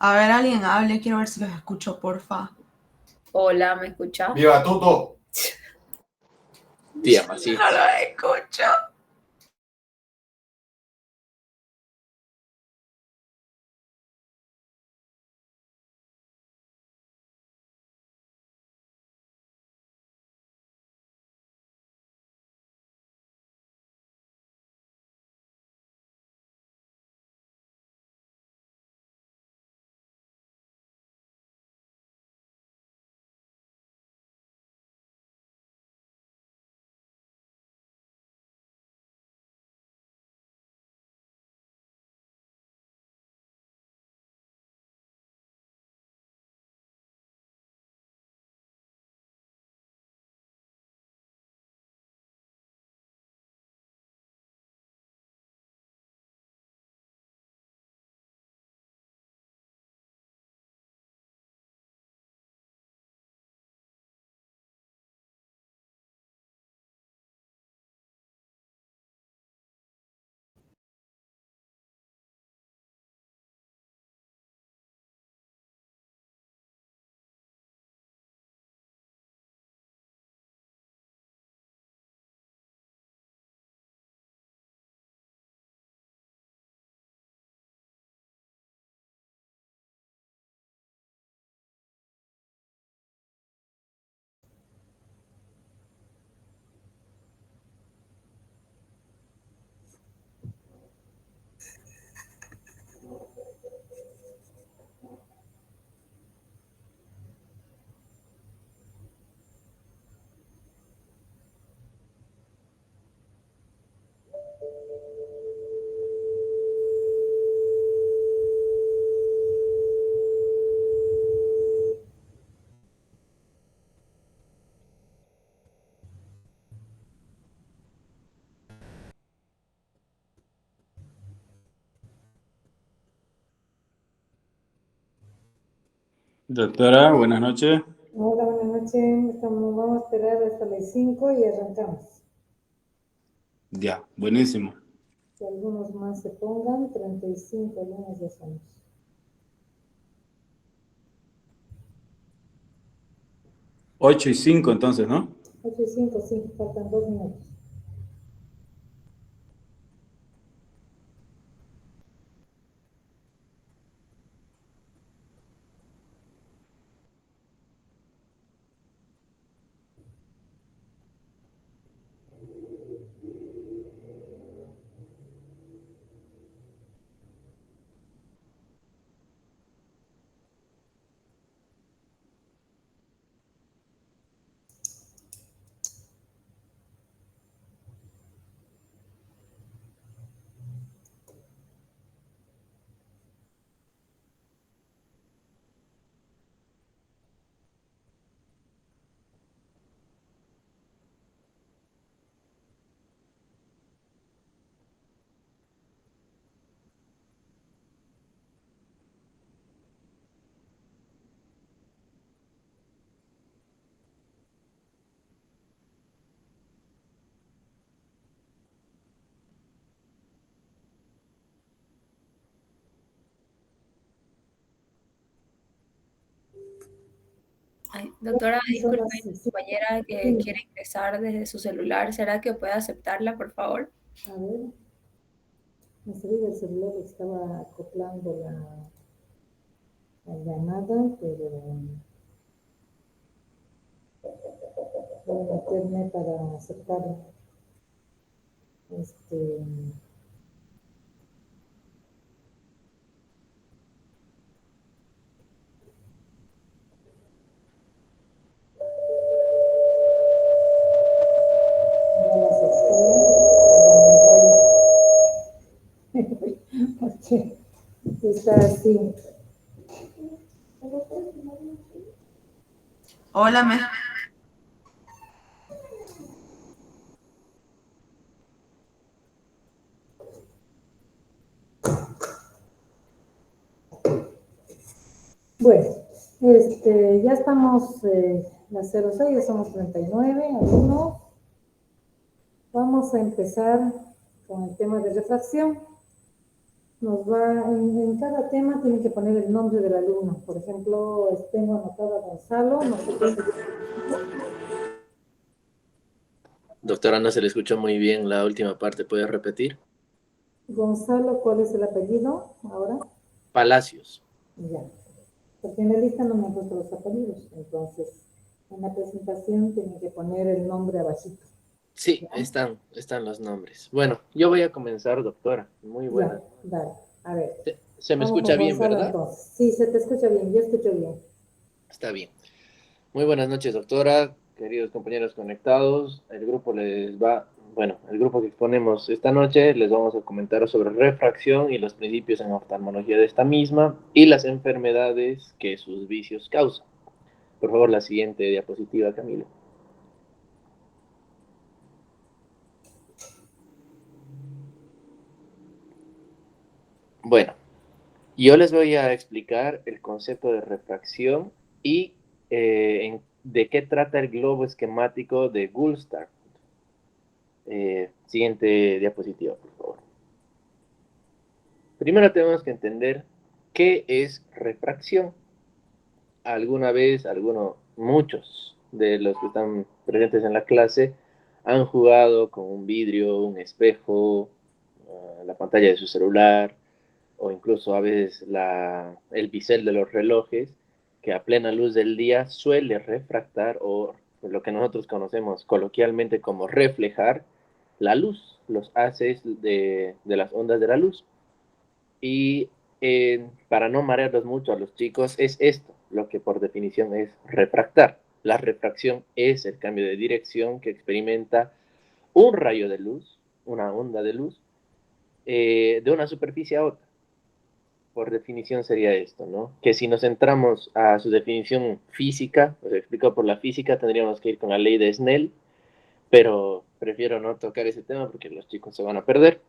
A ver, alguien hable, quiero ver si los escucho, porfa. Hola, ¿me escuchas? ¡Viva Tuto! Tía, así. No los escucho. Doctora, buenas noches. Hola, buenas noches. Vamos a esperar hasta las 5 y arrancamos. Ya, buenísimo. Si algunos más se pongan, 35 algunos ya somos. 8:05 entonces, ¿no? 8 y 5, sí, faltan 2 minutos. Ay, doctora, Son disculpe, las mi 5. compañera que quiere ingresar desde su celular, ¿será que puede aceptarla, por favor? A ver, me salí del celular, estaba acoplando la llamada, pero voy a meterme para aceptarla. Ya la acepté. Porque está así. Hola, Bueno, ya estamos, las 06, ya somos 39 alumnos. Vamos a empezar con el tema de refracción. en cada tema tiene que poner el nombre del alumno. Por ejemplo, tengo anotado a Gonzalo, no sé qué se Doctora, no se le escuchó muy bien la última parte. ¿Puede repetir? Gonzalo, ¿cuál es el apellido ahora? Palacios. Ya, porque en la lista no me han puesto los apellidos, entonces en la presentación tienen que poner el nombre abajito. Sí, ¿Ya? están los nombres. Bueno, yo voy a comenzar, doctora. Muy Ya, buena. dale, a ver. Se me Vamos escucha con bien, Gonzalo ¿verdad? entonces. Sí, se te escucha bien, yo escucho bien. Está bien. Muy buenas noches, doctora. Queridos compañeros conectados. El grupo que exponemos esta noche les vamos a comentar sobre refracción y los principios en oftalmología de esta misma y las enfermedades que sus vicios causan. Por favor, la siguiente diapositiva, Camilo. Bueno, yo les voy a explicar el concepto de refracción y de qué trata el globo esquemático de Gulstar. Siguiente diapositiva, por favor. Primero tenemos que entender qué es refracción. Alguna vez, muchos de los que están presentes en la clase han jugado con un vidrio, un espejo, la pantalla de su celular, o incluso a veces el bisel de los relojes, que a plena luz del día suele refractar o lo que nosotros conocemos coloquialmente como reflejar la luz, los haces de las ondas de la luz. Y para no marearlos mucho a los chicos, es esto lo que por definición es refractar. La refracción es el cambio de dirección que experimenta un rayo de luz, una onda de luz, de una superficie a otra. Por definición sería esto, ¿no? Que si nos centramos a su definición física, os explico por la física, tendríamos que ir con la ley de Snell, pero prefiero no tocar ese tema porque los chicos se van a perder.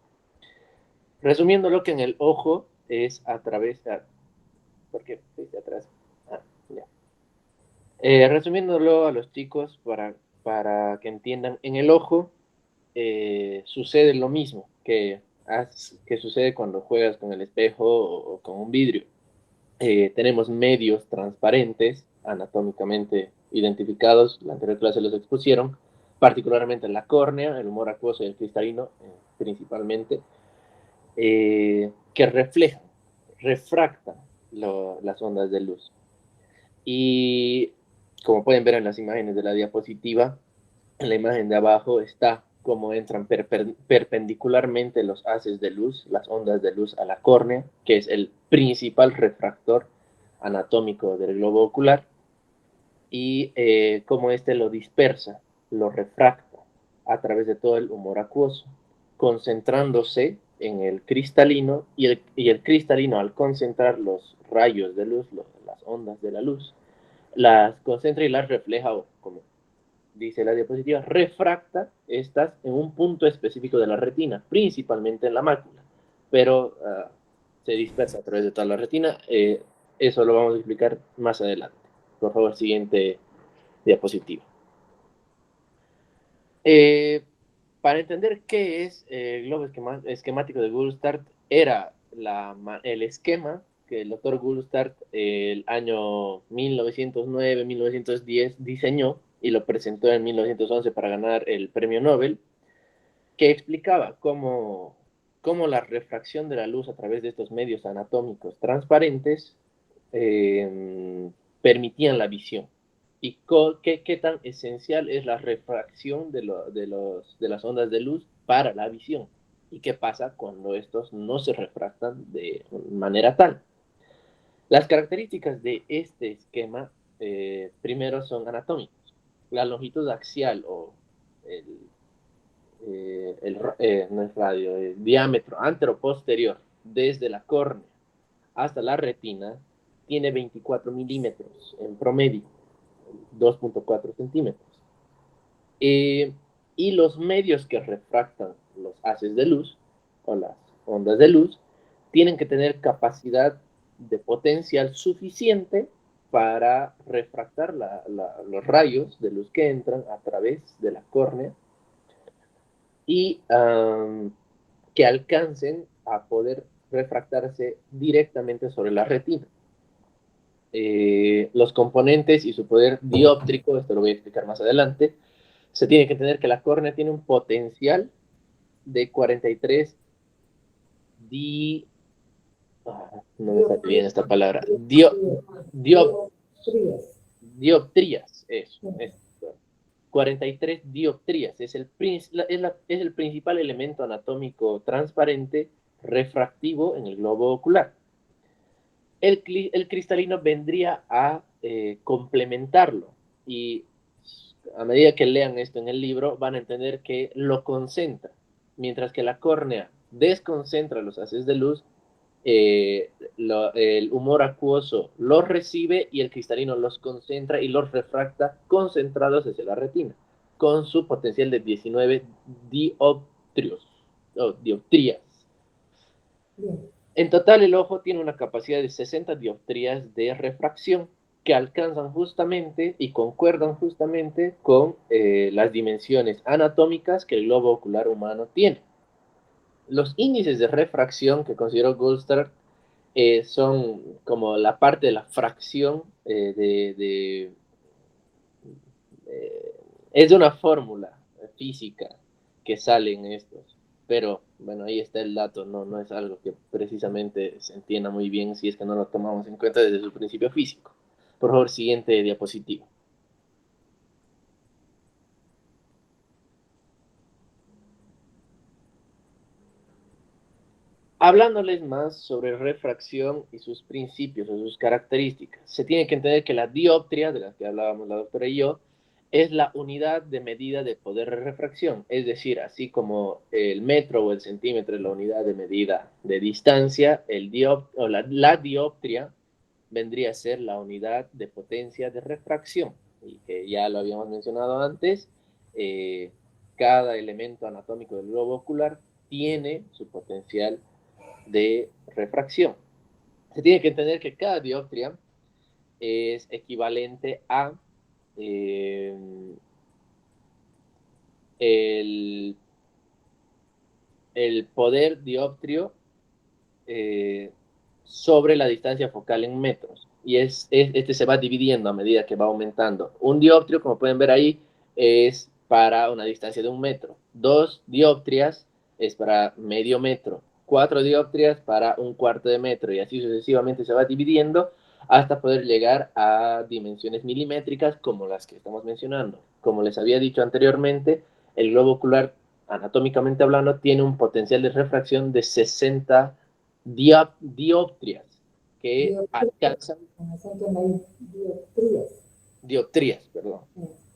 Resumiendo lo que en el ojo es a través de... ¿Por qué? De atrás. Ya. Resumiéndolo a los chicos para que entiendan, en el ojo sucede lo mismo que sucede cuando juegas con el espejo o con un vidrio. Tenemos medios transparentes, anatómicamente identificados, la anterior clase los expusieron, particularmente la córnea, el humor acuoso y el cristalino, principalmente, que refractan las ondas de luz. Y como pueden ver en las imágenes de la diapositiva, en la imagen de abajo está cómo entran perpendicularmente los haces de luz, las ondas de luz a la córnea, que es el principal refractor anatómico del globo ocular, y cómo éste lo dispersa, lo refracta a través de todo el humor acuoso, concentrándose en el cristalino, y el cristalino, al concentrar los rayos de luz, las ondas de la luz, las concentra y las refleja, o como dice la diapositiva, refracta estas en un punto específico de la retina, principalmente en la mácula, pero se dispersa a través de toda la retina. Eso lo vamos a explicar más adelante. Por favor, siguiente diapositiva. Para entender qué es el globo esquemático de Gulstart, era el esquema que el doctor Gulstart el año 1909-1910 diseñó y lo presentó en 1911 para ganar el premio Nobel, que explicaba cómo la refracción de la luz a través de estos medios anatómicos transparentes permitían la visión. Y qué tan esencial es la refracción de las ondas de luz para la visión. Y qué pasa cuando estos no se refractan de manera tal. Las características de este esquema, primero, son anatómicos. La longitud axial o no es radio, el diámetro anteroposterior desde la córnea hasta la retina tiene 24 milímetros en promedio, 2.4 centímetros. Y los medios que refractan los haces de luz o las ondas de luz tienen que tener capacidad de potencial suficiente para refractar los rayos de luz que entran a través de la córnea y que alcancen a poder refractarse directamente sobre la retina. Los componentes y su poder dióptrico, esto lo voy a explicar más adelante, se tiene que entender que la córnea tiene un potencial de 43 no me sale bien esta palabra, dioptrías, eso, 43 dioptrías, es el principal elemento anatómico transparente refractivo en el globo ocular. El cristalino vendría a complementarlo, y a medida que lean esto en el libro van a entender que lo concentra, mientras que la córnea desconcentra los haces de luz, el humor acuoso los recibe y el cristalino los concentra y los refracta concentrados hacia la retina, con su potencial de 19 dioptrías. Bien. En total, el ojo tiene una capacidad de 60 dioptrías de refracción que alcanzan justamente y concuerdan justamente con las dimensiones anatómicas que el globo ocular humano tiene. Los índices de refracción que consideró Goldstern son como la parte de la fracción es de una fórmula física que salen estos. Pero, bueno, ahí está el dato, no es algo que precisamente se entienda muy bien si es que no lo tomamos en cuenta desde su principio físico. Por favor, siguiente diapositiva. Hablándoles más sobre refracción y sus principios o sus características, se tiene que entender que la dioptria, de la que hablábamos la doctora y yo, es la unidad de medida de poder de refracción, es decir, así como el metro o el centímetro es la unidad de medida de distancia, la dioptria vendría a ser la unidad de potencia de refracción, y que ya lo habíamos mencionado antes, cada elemento anatómico del globo ocular tiene su potencial de refracción. Se tiene que entender que cada dioptria es equivalente a el poder dioptrio sobre la distancia focal en metros. Y este se va dividiendo a medida que va aumentando. Un dioptrio, como pueden ver ahí, es para una distancia de 1 metro. 2 dioptrias es para medio metro. 4 dioptrias para 1/4 de metro. Y así sucesivamente se va dividiendo hasta poder llegar a dimensiones milimétricas como las que estamos mencionando. Como les había dicho anteriormente, el globo ocular, anatómicamente hablando, tiene un potencial de refracción de 60 dioptrias, que alcanzan dioptrías, perdón,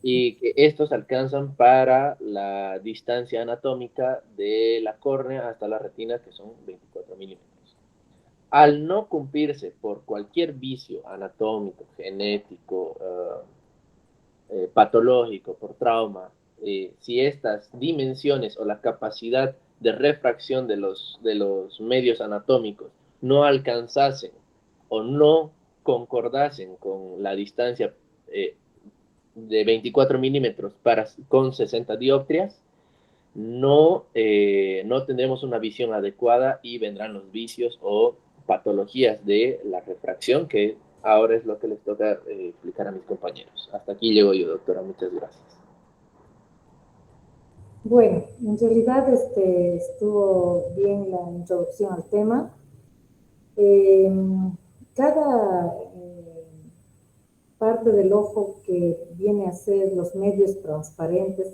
y que estos alcanzan para la distancia anatómica de la córnea hasta la retina, que son 24 milímetros. Al no cumplirse por cualquier vicio anatómico, genético, patológico, por trauma, si estas dimensiones o la capacidad de refracción de los medios anatómicos no alcanzasen o no concordasen con la distancia de 24 milímetros con 60 dioptrias, no tendremos una visión adecuada y vendrán los vicios o patologías de la refracción, que ahora es lo que les toca explicar a mis compañeros. Hasta aquí llego yo, doctora. Muchas gracias. Bueno, en realidad estuvo bien la introducción al tema. Cada parte del ojo que viene a ser los medios transparentes,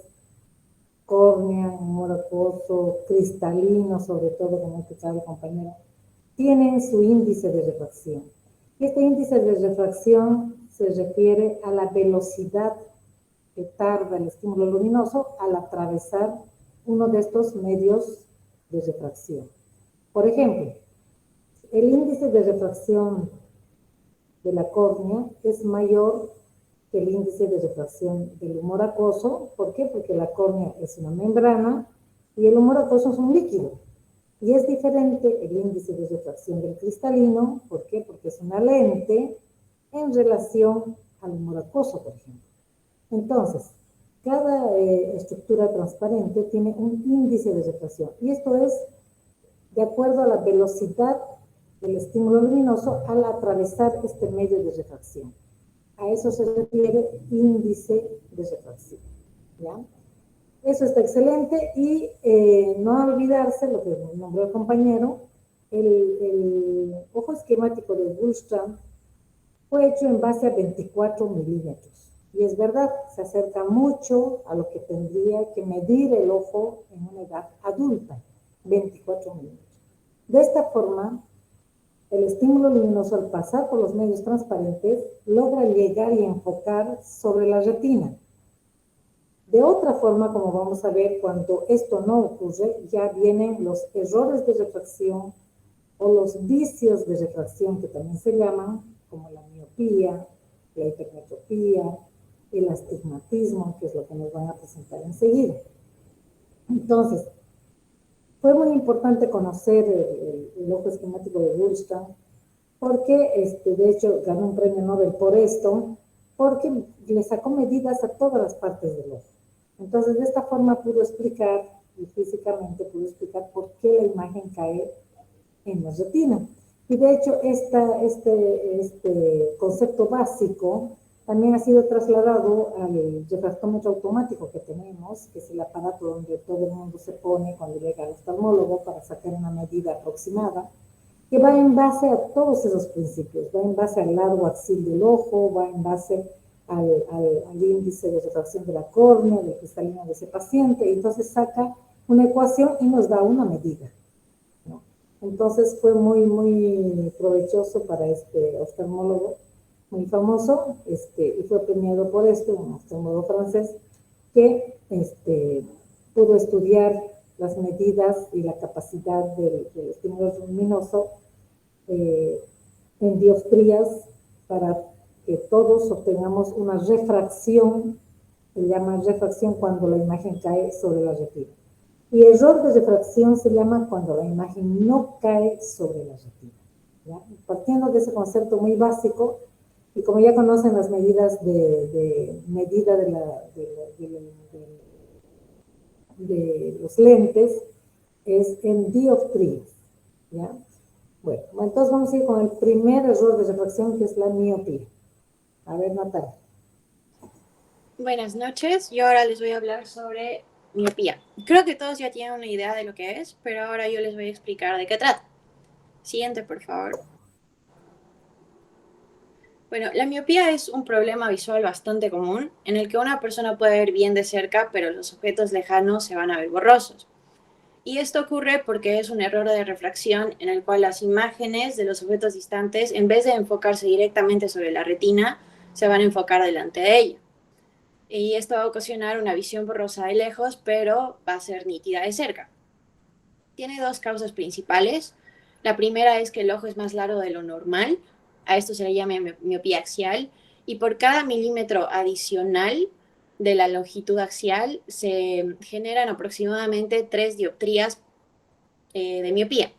córnea, humor acuoso, cristalino, sobre todo, como explicaba el compañero, tienen su índice de refracción. Este índice de refracción se refiere a la velocidad que tarda el estímulo luminoso al atravesar uno de estos medios de refracción. Por ejemplo, el índice de refracción de la córnea es mayor que el índice de refracción del humor acuoso. ¿Por qué? Porque la córnea es una membrana y el humor acuoso es un líquido. Y es diferente el índice de refracción del cristalino. ¿Por qué? Porque es una lente en relación al humor acuoso, por ejemplo. Entonces, cada estructura transparente tiene un índice de refracción. Y esto es de acuerdo a la velocidad del estímulo luminoso al atravesar este medio de refracción. A eso se refiere índice de refracción, ¿ya? Eso está excelente y no olvidarse lo que nombró el compañero, el ojo esquemático de Bullstrand fue hecho en base a 24 milímetros. Y es verdad, se acerca mucho a lo que tendría que medir el ojo en una edad adulta, 24 milímetros. De esta forma, el estímulo luminoso al pasar por los medios transparentes logra llegar y enfocar sobre la retina. De otra forma, como vamos a ver, cuando esto no ocurre, ya vienen los errores de refracción o los vicios de refracción, que también se llaman, como la miopía, la hipermetropía, el astigmatismo, que es lo que nos van a presentar enseguida. Entonces, fue muy importante conocer el ojo esquemático de Bullstrand, porque de hecho ganó un premio Nobel por esto, porque le sacó medidas a todas las partes del ojo. Entonces, de esta forma pudo explicar, y físicamente pudo explicar por qué la imagen cae en la retina. Y de hecho, este concepto básico también ha sido trasladado al refractómetro automático que tenemos, que es el aparato donde todo el mundo se pone cuando llega al oftalmólogo para sacar una medida aproximada, que va en base a todos esos principios, va en base al largo axil del ojo, va en base al índice de refracción de la córnea, del cristalino de ese paciente, y entonces saca una ecuación y nos da una medida, ¿no? Entonces fue muy, muy provechoso para este oftalmólogo muy famoso, y fue premiado por esto, un oftalmólogo francés, que pudo estudiar las medidas y la capacidad del estímulo luminoso en dioptrías para que todos obtengamos una refracción, se llama refracción cuando la imagen cae sobre la retina. Y error de refracción se llama cuando la imagen no cae sobre la retina, ¿ya? Partiendo de ese concepto muy básico, y como ya conocen las medidas de medida de los lentes, es en dioptrías, ¿ya? Bueno, entonces vamos a ir con el primer error de refracción, que es la miopía. A ver, Natalia. Buenas noches, yo ahora les voy a hablar sobre miopía. Creo que todos ya tienen una idea de lo que es, pero ahora yo les voy a explicar de qué trata. Siguiente, por favor. Bueno, la miopía es un problema visual bastante común en el que una persona puede ver bien de cerca, pero los objetos lejanos se van a ver borrosos. Y esto ocurre porque es un error de refracción en el cual las imágenes de los objetos distantes, en vez de enfocarse directamente sobre la retina, se van a enfocar delante de ella. Y esto va a ocasionar una visión borrosa de lejos, pero va a ser nítida de cerca. Tiene dos causas principales. La primera es que el ojo es más largo de lo normal. A esto se le llama miopía axial. Y por cada milímetro adicional de la longitud axial se generan aproximadamente 3 dioptrías de miopía.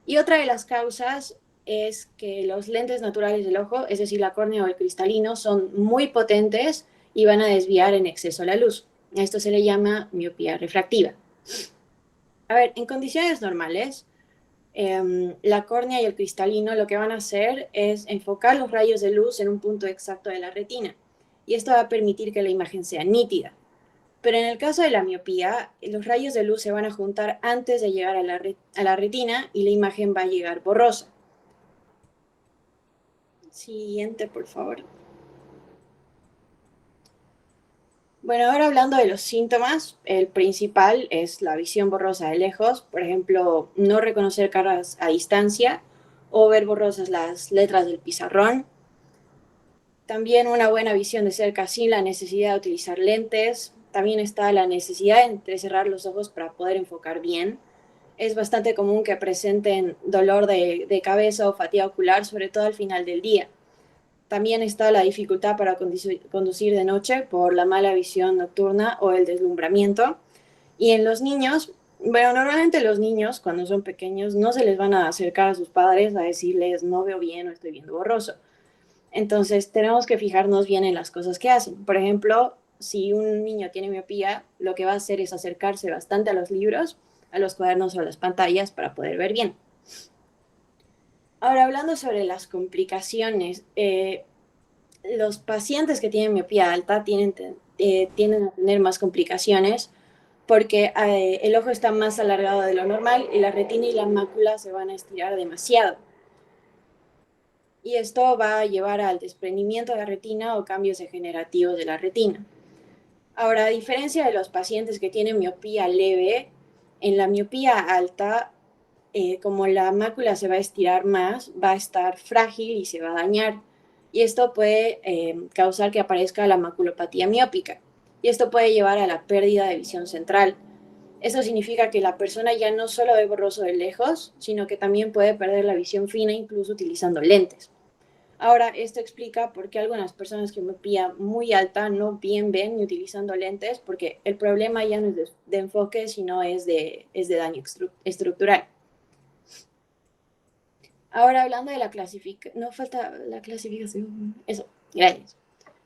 Y otra de las causas es que los lentes naturales del ojo, es decir, la córnea o el cristalino, son muy potentes y van a desviar en exceso la luz. A esto se le llama miopía refractiva. A ver, en condiciones normales, la córnea y el cristalino lo que van a hacer es enfocar los rayos de luz en un punto exacto de la retina. Y esto va a permitir que la imagen sea nítida. Pero en el caso de la miopía, los rayos de luz se van a juntar antes de llegar a la retina y la imagen va a llegar borrosa. Siguiente, por favor. Bueno, ahora hablando de los síntomas, el principal es la visión borrosa de lejos, por ejemplo, no reconocer caras a distancia o ver borrosas las letras del pizarrón. También una buena visión de cerca sin la necesidad de utilizar lentes. También está la necesidad de entrecerrar los ojos para poder enfocar bien. Es bastante común que presenten dolor de cabeza o fatiga ocular, sobre todo al final del día. También está la dificultad para conducir de noche por la mala visión nocturna o el deslumbramiento. Y en los niños, bueno, normalmente los niños cuando son pequeños no se les van a acercar a sus padres a decirles no veo bien o estoy viendo borroso. Entonces tenemos que fijarnos bien en las cosas que hacen. Por ejemplo, si un niño tiene miopía, lo que va a hacer es acercarse bastante a los libros a los cuadernos o a las pantallas para poder ver bien. Ahora, hablando sobre las complicaciones, los pacientes que tienen miopía alta tienden a tener más complicaciones porque el ojo está más alargado de lo normal y la retina y la mácula se van a estirar demasiado. Y esto va a llevar al desprendimiento de la retina o cambios degenerativos de la retina. Ahora, a diferencia de los pacientes que tienen miopía leve, en la miopía alta, como la mácula se va a estirar más, va a estar frágil y se va a dañar. Y esto puede causar que aparezca la maculopatía miópica. Y esto puede llevar a la pérdida de visión central. Eso significa que la persona ya no solo ve borroso de lejos, sino que también puede perder la visión fina incluso utilizando lentes. Ahora, esto explica por qué algunas personas con miopía muy alta no bien ven ni utilizando lentes, porque el problema ya no es de enfoque, sino es de daño estructural. Ahora, hablando de la clasificación, no falta la clasificación, eso, gracias.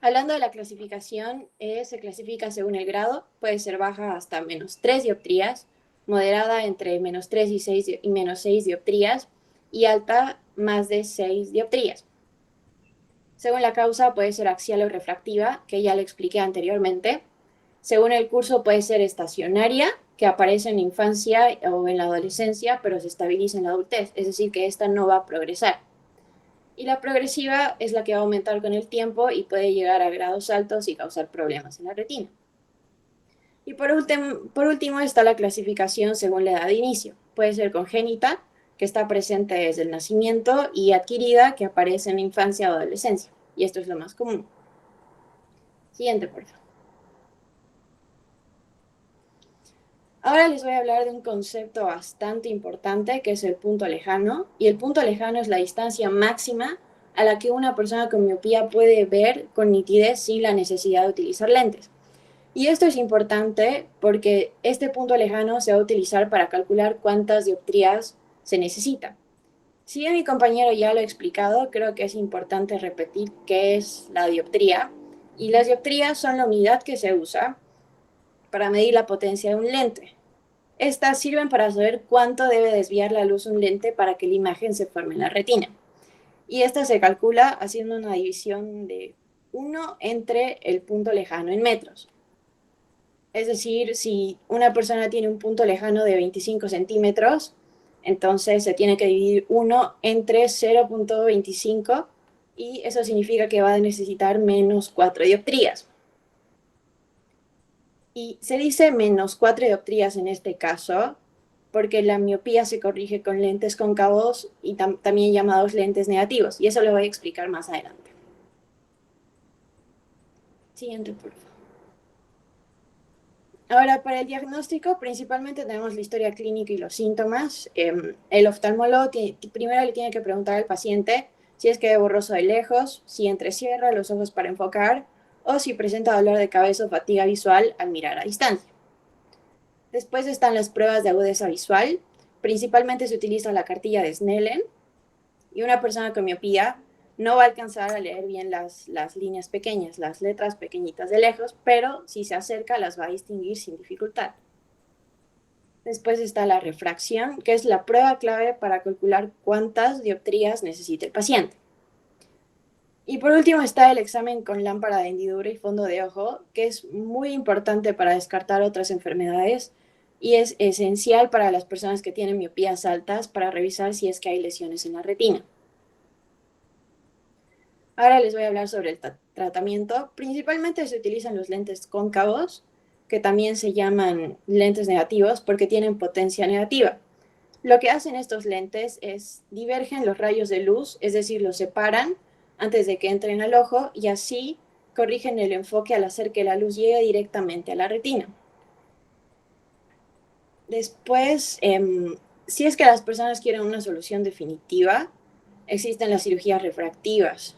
Hablando de la clasificación, se clasifica según el grado, puede ser baja hasta -3 dioptrías, moderada entre -3 y -6 dioptrías, y alta más de 6 dioptrías. Según la causa puede ser axial o refractiva, que ya lo expliqué anteriormente. Según el curso puede ser estacionaria, que aparece en la infancia o en la adolescencia, pero se estabiliza en la adultez, es decir, que esta no va a progresar. Y la progresiva es la que va a aumentar con el tiempo y puede llegar a grados altos y causar problemas en la retina. Y por último está la clasificación según la edad de inicio. Puede ser congénita, que está presente desde el nacimiento, y adquirida, que aparece en la infancia o adolescencia. Y esto es lo más común. Siguiente, por favor. Ahora les voy a hablar de un concepto bastante importante, que es el punto lejano. Y el punto lejano es la distancia máxima a la que una persona con miopía puede ver con nitidez sin la necesidad de utilizar lentes. Y esto es importante porque este punto lejano se va a utilizar para calcular cuántas dioptrías se necesita. Si bien mi compañero ya lo ha explicado, creo que es importante repetir qué es la dioptría. Y las dioptrías son la unidad que se usa para medir la potencia de un lente. Estas sirven para saber cuánto debe desviar la luz un lente para que la imagen se forme en la retina. Y esta se calcula haciendo una división de 1 entre el punto lejano en metros. Es decir, si una persona tiene un punto lejano de 25 centímetros, entonces se tiene que dividir 1 entre 0.25 y eso significa que va a necesitar -4 dioptrías. Y se dice -4 dioptrías en este caso porque la miopía se corrige con lentes cóncavos y también llamados lentes negativos. Y eso lo voy a explicar más adelante. Siguiente, por favor. Ahora, para el diagnóstico, principalmente tenemos la historia clínica y los síntomas. El oftalmólogo primero le tiene que preguntar al paciente si es que ve borroso de lejos, si entrecierra los ojos para enfocar, o si presenta dolor de cabeza o fatiga visual al mirar a distancia. Después están las pruebas de agudeza visual. Principalmente se utiliza la cartilla de Snellen, y una persona con miopía no va a alcanzar a leer bien las líneas pequeñas, las letras pequeñitas de lejos, pero si se acerca las va a distinguir sin dificultad. Después está la refracción, que es la prueba clave para calcular cuántas dioptrías necesita el paciente. Y por último está el examen con lámpara de hendidura y fondo de ojo, que es muy importante para descartar otras enfermedades y es esencial para las personas que tienen miopías altas para revisar si es que hay lesiones en la retina. Ahora les voy a hablar sobre el tratamiento. Principalmente se utilizan los lentes cóncavos, que también se llaman lentes negativos porque tienen potencia negativa. Lo que hacen estos lentes es divergen los rayos de luz, es decir, los separan antes de que entren al ojo y así corrigen el enfoque al hacer que la luz llegue directamente a la retina. Después, si es que las personas quieren una solución definitiva, existen las cirugías refractivas,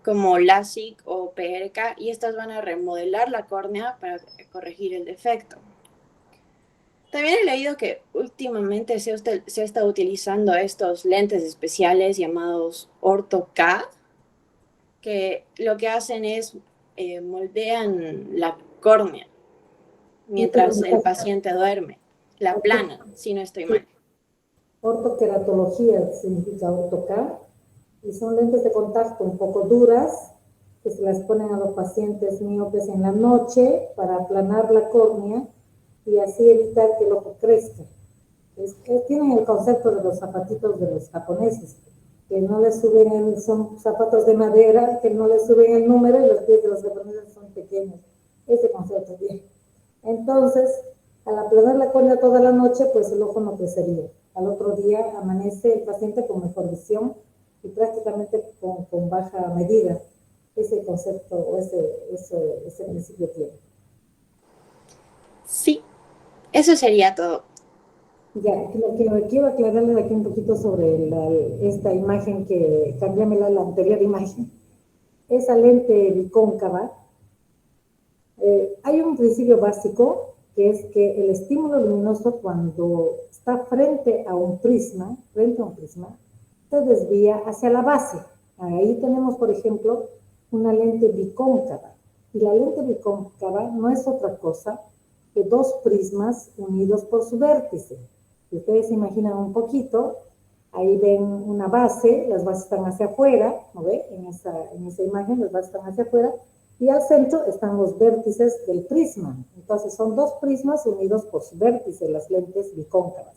como LASIK o PRK, y estas van a remodelar la córnea para corregir el defecto. También he leído que últimamente se ha estado utilizando estos lentes especiales llamados Ortho-K, que lo que hacen es moldean la córnea mientras el paciente duerme. la aplanan, si no estoy mal. Ortoqueratología significa ortocar, y son lentes de contacto un poco duras que se las ponen a los pacientes miopes en la noche para aplanar la córnea y así evitar que el ojo crezca. Tienen el concepto de los zapatitos de los japoneses, que no les suben, son zapatos de madera, que no les suben el número y los pies de los japoneses son pequeños. Ese concepto bien. Entonces, al aplanar la córnea toda la noche, pues el ojo no crecería. Al otro día amanece el paciente con mejor visión y prácticamente con baja medida. Ese concepto o ese principio tiene. Sí, eso sería todo. Ya, lo que quiero aclararles aquí un poquito sobre esta imagen que, cambiámela a la anterior imagen. Esa lente bicóncava, hay un principio básico que es que el estímulo luminoso cuando está frente a un prisma, se desvía hacia la base. Ahí tenemos, por ejemplo, una lente bicóncava. Y la lente bicóncava no es otra cosa que dos prismas unidos por su vértice. Si ustedes se imaginan un poquito, ahí ven una base, las bases están hacia afuera, ¿no ve? En esa imagen las bases están hacia afuera, y al centro están los vértices del prisma. Entonces son dos prismas unidos por su vértice, las lentes bicóncavas.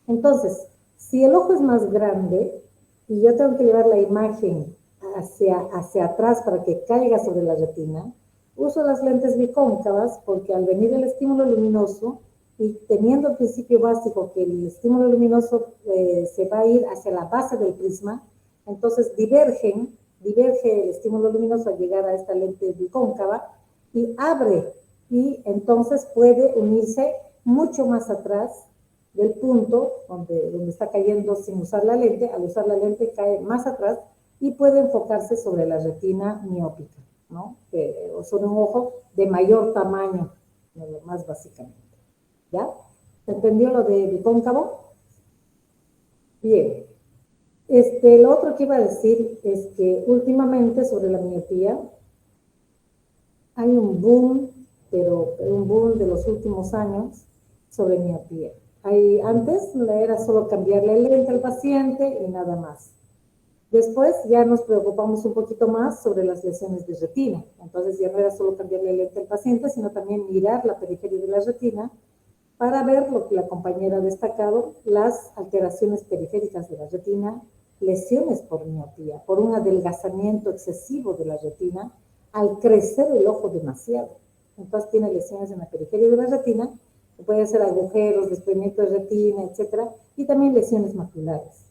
Entonces, si el ojo es más grande y yo tengo que llevar la imagen hacia atrás para que caiga sobre la retina, uso las lentes bicóncavas porque al venir el estímulo luminoso y teniendo el principio básico que el estímulo luminoso se va a ir hacia la base del prisma, entonces diverge el estímulo luminoso al llegar a esta lente bicóncava y abre, y entonces puede unirse mucho más atrás del punto donde está cayendo sin usar la lente. Al usar la lente cae más atrás y puede enfocarse sobre la retina miópica, ¿no? O sobre un ojo de mayor tamaño, más básicamente. ¿Ya? ¿Se entendió lo de bicóncavo? Bien. Lo otro que iba a decir es que últimamente sobre la miopía hay un boom, pero un boom de los últimos años sobre miopía. Antes era solo cambiarle el lente al paciente y nada más. Después ya nos preocupamos un poquito más sobre las lesiones de retina. Entonces ya no era solo cambiarle el lente al paciente, sino también mirar la periferia de la retina para ver lo que la compañera ha destacado, las alteraciones periféricas de la retina, lesiones por miopía, por un adelgazamiento excesivo de la retina, al crecer el ojo demasiado. Entonces tiene lesiones en la periferia de la retina, que puede ser agujeros, desprendimiento de retina, etcétera, y también lesiones maculares.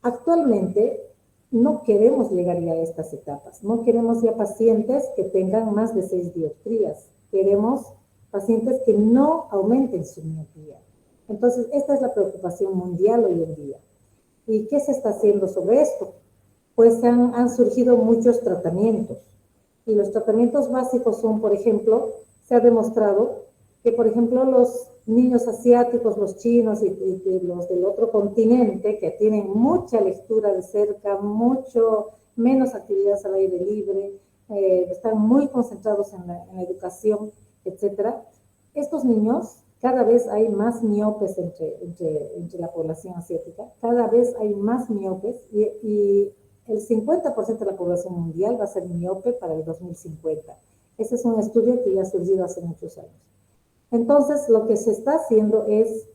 Actualmente no queremos llegar ya a estas etapas, no queremos ya pacientes que tengan más de 6 dioptrías, queremos pacientes que no aumenten su miopía. Entonces, esta es la preocupación mundial hoy en día. ¿Y qué se está haciendo sobre esto? Pues han surgido muchos tratamientos. Y los tratamientos básicos son, por ejemplo, se ha demostrado que, por ejemplo, los niños asiáticos, los chinos y los del otro continente, que tienen mucha lectura de cerca, mucho menos actividades al aire libre, están muy concentrados en la educación, etcétera. Estos niños, cada vez hay más miopes entre la población asiática, cada vez hay más miopes y el 50% de la población mundial va a ser miope para el 2050. Ese es un estudio que ya ha surgido hace muchos años. Entonces, lo que se está haciendo es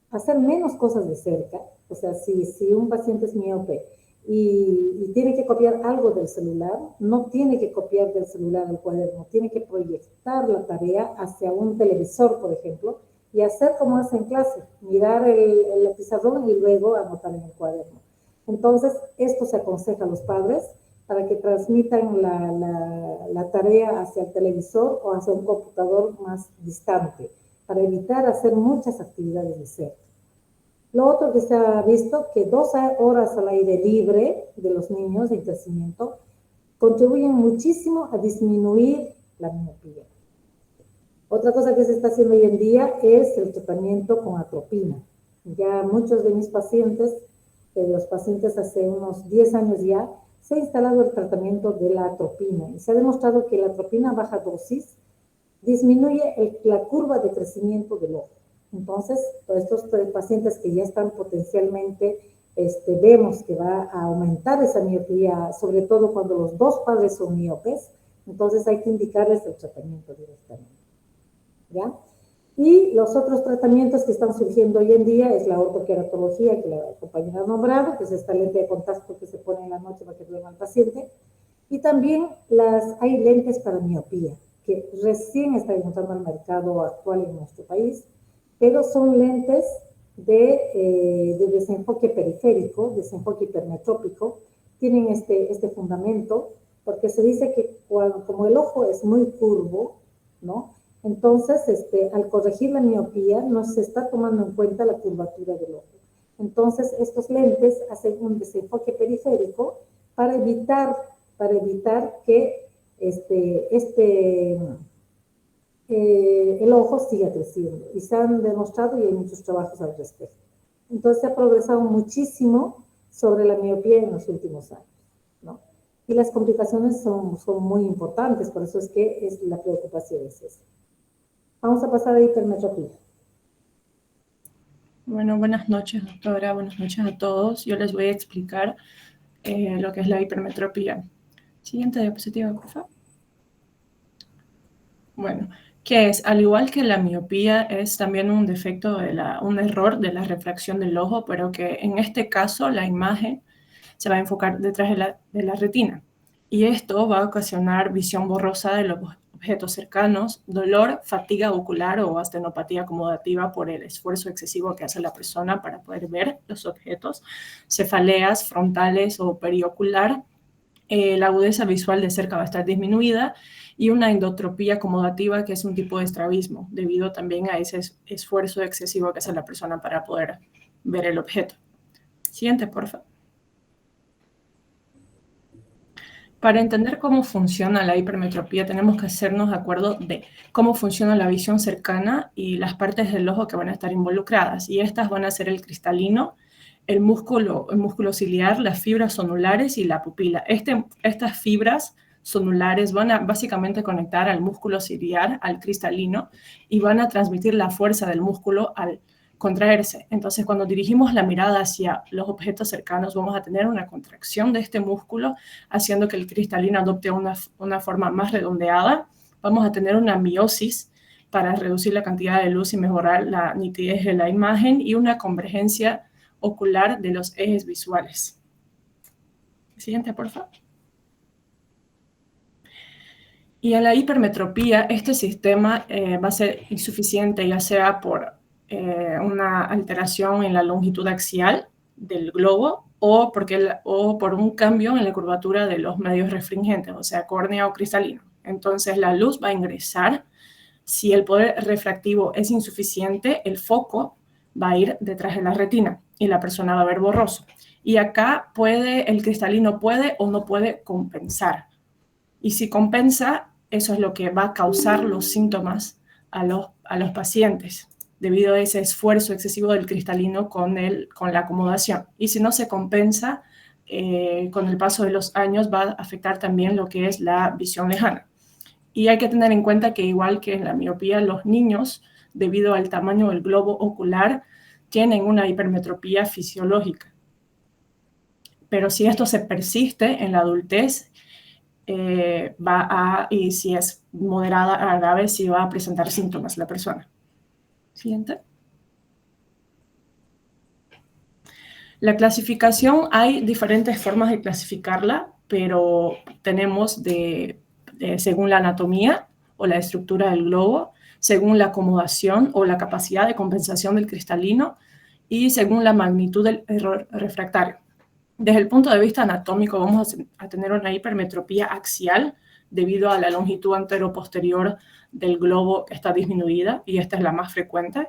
hacer menos cosas de cerca. O sea, si un paciente es miope y tiene que copiar algo del celular, no tiene que copiar del celular al cuaderno, tiene que proyectar la tarea hacia un televisor, por ejemplo, y hacer como hace en clase, mirar el pizarrón y luego anotar en el cuaderno. Entonces, esto se aconseja a los padres para que transmitan la tarea hacia el televisor o hacia un computador más distante, para evitar hacer muchas actividades de cerca. Lo otro que se ha visto, que 2 horas al aire libre de los niños en crecimiento contribuyen muchísimo a disminuir la miopía. Otra cosa que se está haciendo hoy en día es el tratamiento con atropina. Ya muchos de mis pacientes, los pacientes hace unos 10 años ya, se ha instalado el tratamiento de la atropina y se ha demostrado que la atropina a baja dosis disminuye la curva de crecimiento del ojo. Entonces, todos estos pacientes que ya están potencialmente, vemos que va a aumentar esa miopía, sobre todo cuando los dos padres son miopes, entonces hay que indicarles el tratamiento directamente, ¿ya? Y los otros tratamientos que están surgiendo hoy en día es la ortoqueratología, que la compañera ha nombrado, que es esta lente de contacto que se pone en la noche para que duerma el paciente. Y también hay lentes para miopía, que recién están entrando al mercado actual en nuestro país, pero son lentes de desenfoque periférico, desenfoque hipermetrópico. Tienen este fundamento, porque se dice que como el ojo es muy curvo, ¿no? Entonces, al corregir la miopía, no se está tomando en cuenta la curvatura del ojo. Entonces, estos lentes hacen un desenfoque periférico para evitar que el ojo siga creciendo. Y se han demostrado y hay muchos trabajos al respecto. Entonces, se ha progresado muchísimo sobre la miopía en los últimos años, ¿no? Y las complicaciones son muy importantes, por eso es que la preocupación es esa. Vamos a pasar a hipermetropía. Bueno, buenas noches, doctora. Buenas noches a todos. Yo les voy a explicar lo que es la hipermetropía. Siguiente diapositiva, por favor. Bueno, ¿qué es? Al igual que la miopía, es también un defecto, un error de la refracción del ojo, pero que en este caso la imagen se va a enfocar detrás de la retina. Y esto va a ocasionar visión borrosa de los objetos cercanos, dolor, fatiga ocular o astenopatía acomodativa por el esfuerzo excesivo que hace la persona para poder ver los objetos, cefaleas frontales o periocular, la agudeza visual de cerca va a estar disminuida y una endotropía acomodativa, que es un tipo de estrabismo, debido también a ese esfuerzo excesivo que hace la persona para poder ver el objeto. Siguiente, por favor. Para entender cómo funciona la hipermetropía, tenemos que hacernos de acuerdo de cómo funciona la visión cercana y las partes del ojo que van a estar involucradas. Y estas van a ser el cristalino, el músculo ciliar, las fibras sonulares y la pupila. Estas fibras sonulares van a básicamente conectar al músculo ciliar, al cristalino, y van a transmitir la fuerza del músculo al contraerse. Entonces, cuando dirigimos la mirada hacia los objetos cercanos, vamos a tener una contracción de este músculo, haciendo que el cristalino adopte una forma más redondeada. Vamos a tener una miosis para reducir la cantidad de luz y mejorar la nitidez de la imagen, y una convergencia ocular de los ejes visuales. Siguiente, por favor. Y en la hipermetropía, este sistema va a ser insuficiente, ya sea por una alteración en la longitud axial del globo o por un cambio en la curvatura de los medios restringentes, o sea, córnea o cristalino. Entonces, la luz va a ingresar. Si el poder refractivo es insuficiente, el foco va a ir detrás de la retina y la persona va a ver borroso. Y acá el cristalino puede o no puede compensar. Y si compensa, eso es lo que va a causar los síntomas a los pacientes, debido a ese esfuerzo excesivo del cristalino con la acomodación. Y si no se compensa, con el paso de los años va a afectar también lo que es la visión lejana. Y hay que tener en cuenta que, igual que en la miopía, los niños, debido al tamaño del globo ocular, tienen una hipermetropía fisiológica. Pero si esto se persiste en la adultez, y si es moderada a grave, sí va a presentar síntomas la persona. Siguiente. La clasificación, hay diferentes formas de clasificarla, pero tenemos según la anatomía o la estructura del globo, según la acomodación o la capacidad de compensación del cristalino y según la magnitud del error refractario. Desde el punto de vista anatómico, vamos a tener una hipermetropía axial debido a la longitud antero-posterior del globo que está disminuida, y esta es la más frecuente.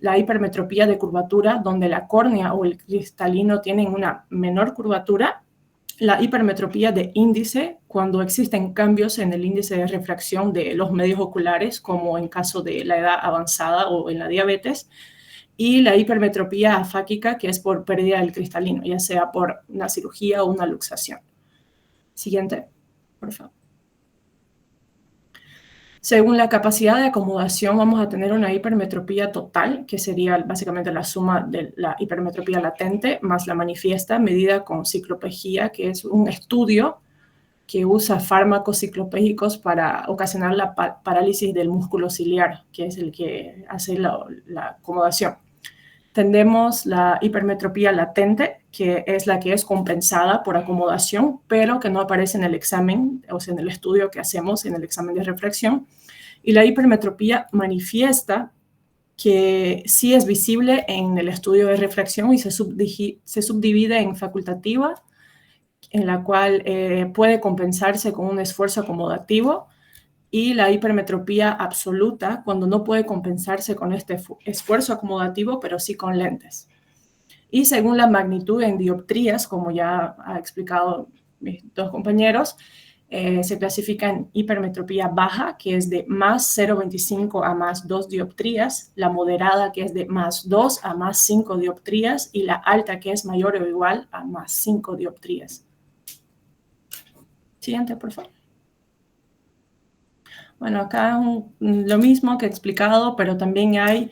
La hipermetropía de curvatura, donde la córnea o el cristalino tienen una menor curvatura. La hipermetropía de índice, cuando existen cambios en el índice de refracción de los medios oculares, como en caso de la edad avanzada o en la diabetes. Y la hipermetropía afáquica, que es por pérdida del cristalino, ya sea por una cirugía o una luxación. Siguiente, por favor. Según la capacidad de acomodación, vamos a tener una hipermetropía total, que sería básicamente la suma de la hipermetropía latente más la manifiesta, medida con ciclopegía, que es un estudio que usa fármacos ciclopégicos para ocasionar la parálisis del músculo ciliar, que es el que hace la acomodación. Tenemos la hipermetropía latente, que es la que es compensada por acomodación, pero que no aparece en el examen, o sea, en el estudio que hacemos en el examen de refracción. Y la hipermetropía manifiesta, que sí es visible en el estudio de refracción y se subdivide en facultativa, en la cual puede compensarse con un esfuerzo acomodativo, y la hipermetropía absoluta, cuando no puede compensarse con este esfuerzo acomodativo, pero sí con lentes. Y según la magnitud en dioptrías, como ya ha explicado mis dos compañeros, se clasifica en hipermetropía baja, que es de más 0,25 a más 2 dioptrías, la moderada, que es de más 2 a más 5 dioptrías, y la alta, que es mayor o igual a más 5 dioptrías. Siguiente, por favor. Bueno, acá lo mismo que he explicado, pero también hay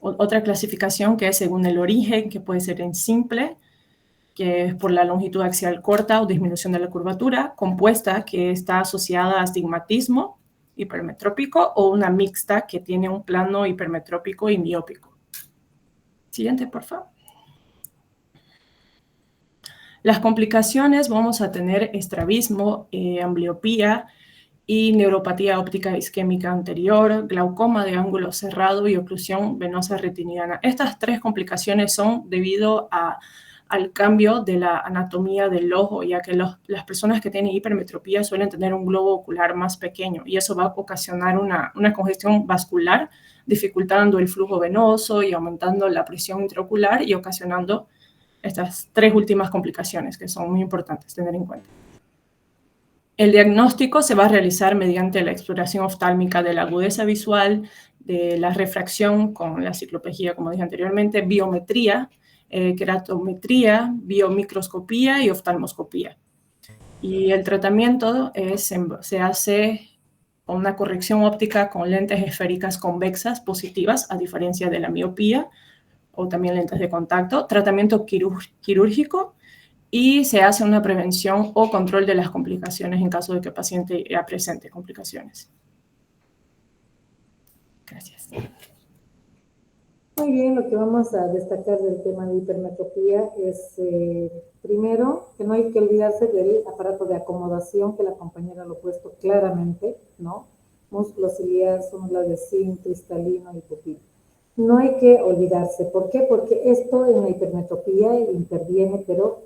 otra clasificación que es según el origen, que puede ser en simple, que es por la longitud axial corta o disminución de la curvatura, compuesta, que está asociada a astigmatismo hipermetrópico, o una mixta, que tiene un plano hipermetrópico y miópico. Siguiente, por favor. Las complicaciones, vamos a tener estrabismo, ambliopía y neuropatía óptica isquémica anterior, glaucoma de ángulo cerrado y oclusión venosa retiniana. Estas tres complicaciones son debido al cambio de la anatomía del ojo, ya que las personas que tienen hipermetropía suelen tener un globo ocular más pequeño, y eso va a ocasionar una congestión vascular, dificultando el flujo venoso y aumentando la presión intraocular y ocasionando estas tres últimas complicaciones, que son muy importantes tener en cuenta. El diagnóstico se va a realizar mediante la exploración oftálmica de la agudeza visual, de la refracción con la ciclopegía, como dije anteriormente, biometría, keratometría, biomicroscopía y oftalmoscopía. Y el tratamiento se hace con una corrección óptica con lentes esféricas convexas positivas, a diferencia de la miopía, o también lentes de contacto, tratamiento quirúrgico, y se hace una prevención o control de las complicaciones en caso de que el paciente presente complicaciones. Gracias. Muy bien, lo que vamos a destacar del tema de hipermetropía es, primero, que no hay que olvidarse del aparato de acomodación, que la compañera lo ha puesto claramente, ¿no? Músculo ciliar, zona de zinc, cristalino y pupila. No hay que olvidarse. ¿Por qué? Porque esto en la hipermetropía interviene, pero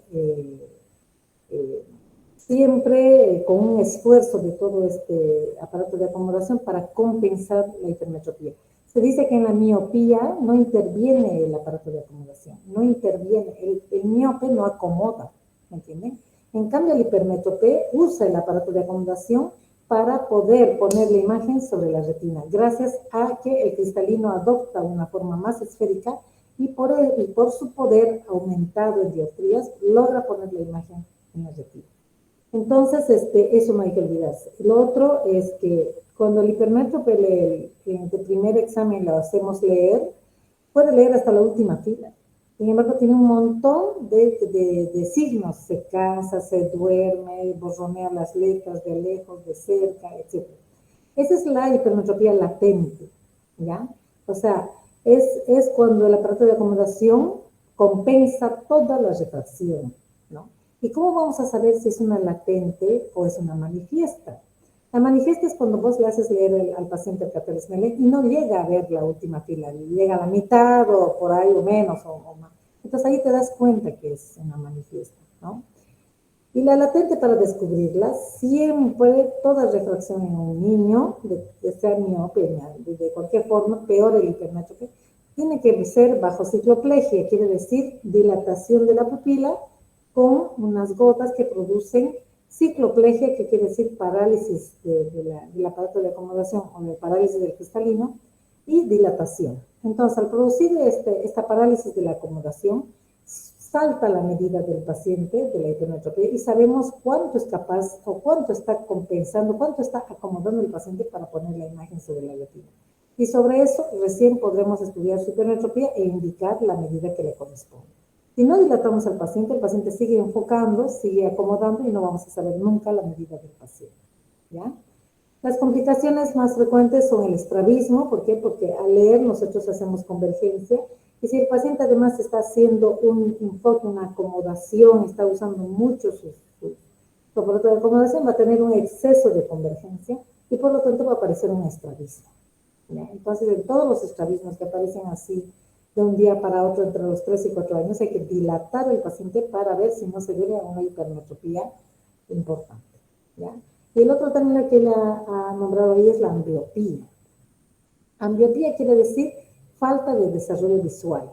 siempre con un esfuerzo de todo este aparato de acomodación para compensar la hipermetropía. Se dice que en la miopía no interviene el aparato de acomodación, no interviene, el miope no acomoda, ¿me entienden? En cambio, el hipermétrope usa el aparato de acomodación para poder poner la imagen sobre la retina, gracias a que el cristalino adopta una forma más esférica y por su poder aumentado en dioptrías, logra poner la imagen en la retina. Entonces, eso no hay que olvidarse. Lo otro es que cuando el hipermétrope de primer examen lo hacemos leer, puede leer hasta la última fila. Sin embargo, tiene un montón de signos. Se cansa, se duerme, borronea las letras de lejos, de cerca, etc. Esa es la hipermetropía latente, ¿ya? O sea, es cuando el aparato de acomodación compensa toda la refracción, ¿no? ¿Y cómo vamos a saber si es una latente o es una manifiesta? La manifiesta es cuando vos le haces leer al paciente el cartel Snellen y no llega a ver la última fila, llega a la mitad o por ahí o menos o más. Entonces ahí te das cuenta que es una manifiesta, ¿no? Y la latente, para descubrirla, siempre toda refracción en un niño, de ser miope, de cualquier forma, peor el hipermétrope, tiene que ser bajo cicloplegia, quiere decir dilatación de la pupila con unas gotas que producen cicloplegia, que quiere decir parálisis del aparato de acomodación o de parálisis del cristalino, y dilatación. Entonces, al producir esta parálisis de la acomodación, salta la medida del paciente de la hipermetropía y sabemos cuánto es capaz o cuánto está compensando, cuánto está acomodando el paciente para poner la imagen sobre la retina. Y sobre eso recién podremos estudiar su hipermetropía e indicar la medida que le corresponde. Si no dilatamos al paciente, el paciente sigue enfocando, sigue acomodando y no vamos a saber nunca la medida del paciente, ¿ya? Las complicaciones más frecuentes son el estrabismo. ¿Por qué? Porque al leer nosotros hacemos convergencia. Y si el paciente además está haciendo un enfoque, una acomodación, está usando mucho su aparato de acomodación, va a tener un exceso de convergencia y por lo tanto va a aparecer un estrabismo, ¿ya? Entonces, en todos los estrabismos que aparecen así de un día para otro entre los 3 y 4 años, hay que dilatar al paciente para ver si no se debe a una hipermetropía importante, ¿ya? Y el otro término que le ha nombrado ahí es la ambliopía. Ambliopía quiere decir falta de desarrollo visual.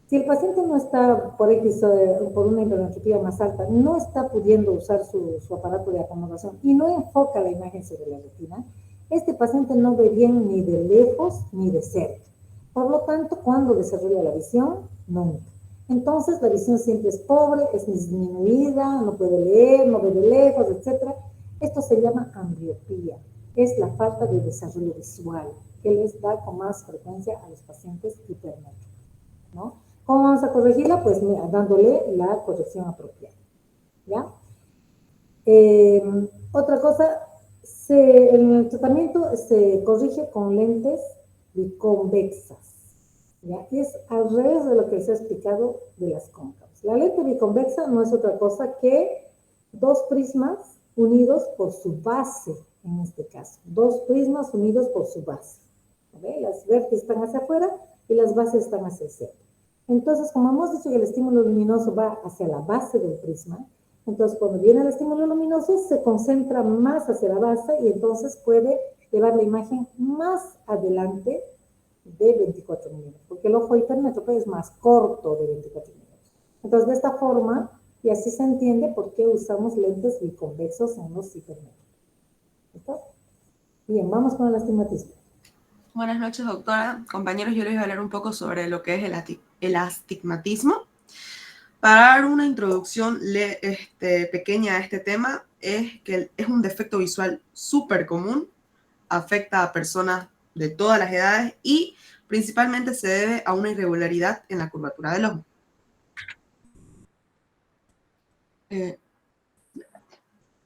Si el paciente no está, por X o por una hipermetropía más alta, no está pudiendo usar su aparato de acomodación y no enfoca la imagen sobre la retina, este paciente no ve bien ni de lejos ni de cerca. Por lo tanto, ¿cuándo desarrolla la visión? Nunca. Entonces, la visión siempre es pobre, es disminuida, no puede leer, no ve de lejos, etc. Esto se llama ambliopía. Es la falta de desarrollo visual que les da con más frecuencia a los pacientes hipermétricos, ¿no? ¿Cómo vamos a corregirla? Pues mira, dándole la corrección apropiada, ¿ya? Otra cosa, en el tratamiento se corrige con lentes biconvexas, ¿ya? Y es al revés de lo que les he explicado de las cóncavas. La lente biconvexa no es otra cosa que dos prismas unidos por su base, en este caso. Dos prismas unidos por su base. ¿Okay? Las vértices están hacia afuera y las bases están hacia el centro. Entonces, como hemos dicho que el estímulo luminoso va hacia la base del prisma, entonces cuando viene el estímulo luminoso se concentra más hacia la base y entonces puede llevar la imagen más adelante de 24 milímetros, porque el ojo hipermétrope es más corto de 24 milímetros. Entonces, de esta forma, y así se entiende por qué usamos lentes biconvexos en los hipermétropes. ¿Listo? Bien, vamos con el astigmatismo. Buenas noches, doctora. Compañeros, yo les voy a hablar un poco sobre lo que es el astigmatismo. Para dar una introducción pequeña a este tema, es que es un defecto visual súper común, afecta a personas de todas las edades y principalmente se debe a una irregularidad en la curvatura del ojo.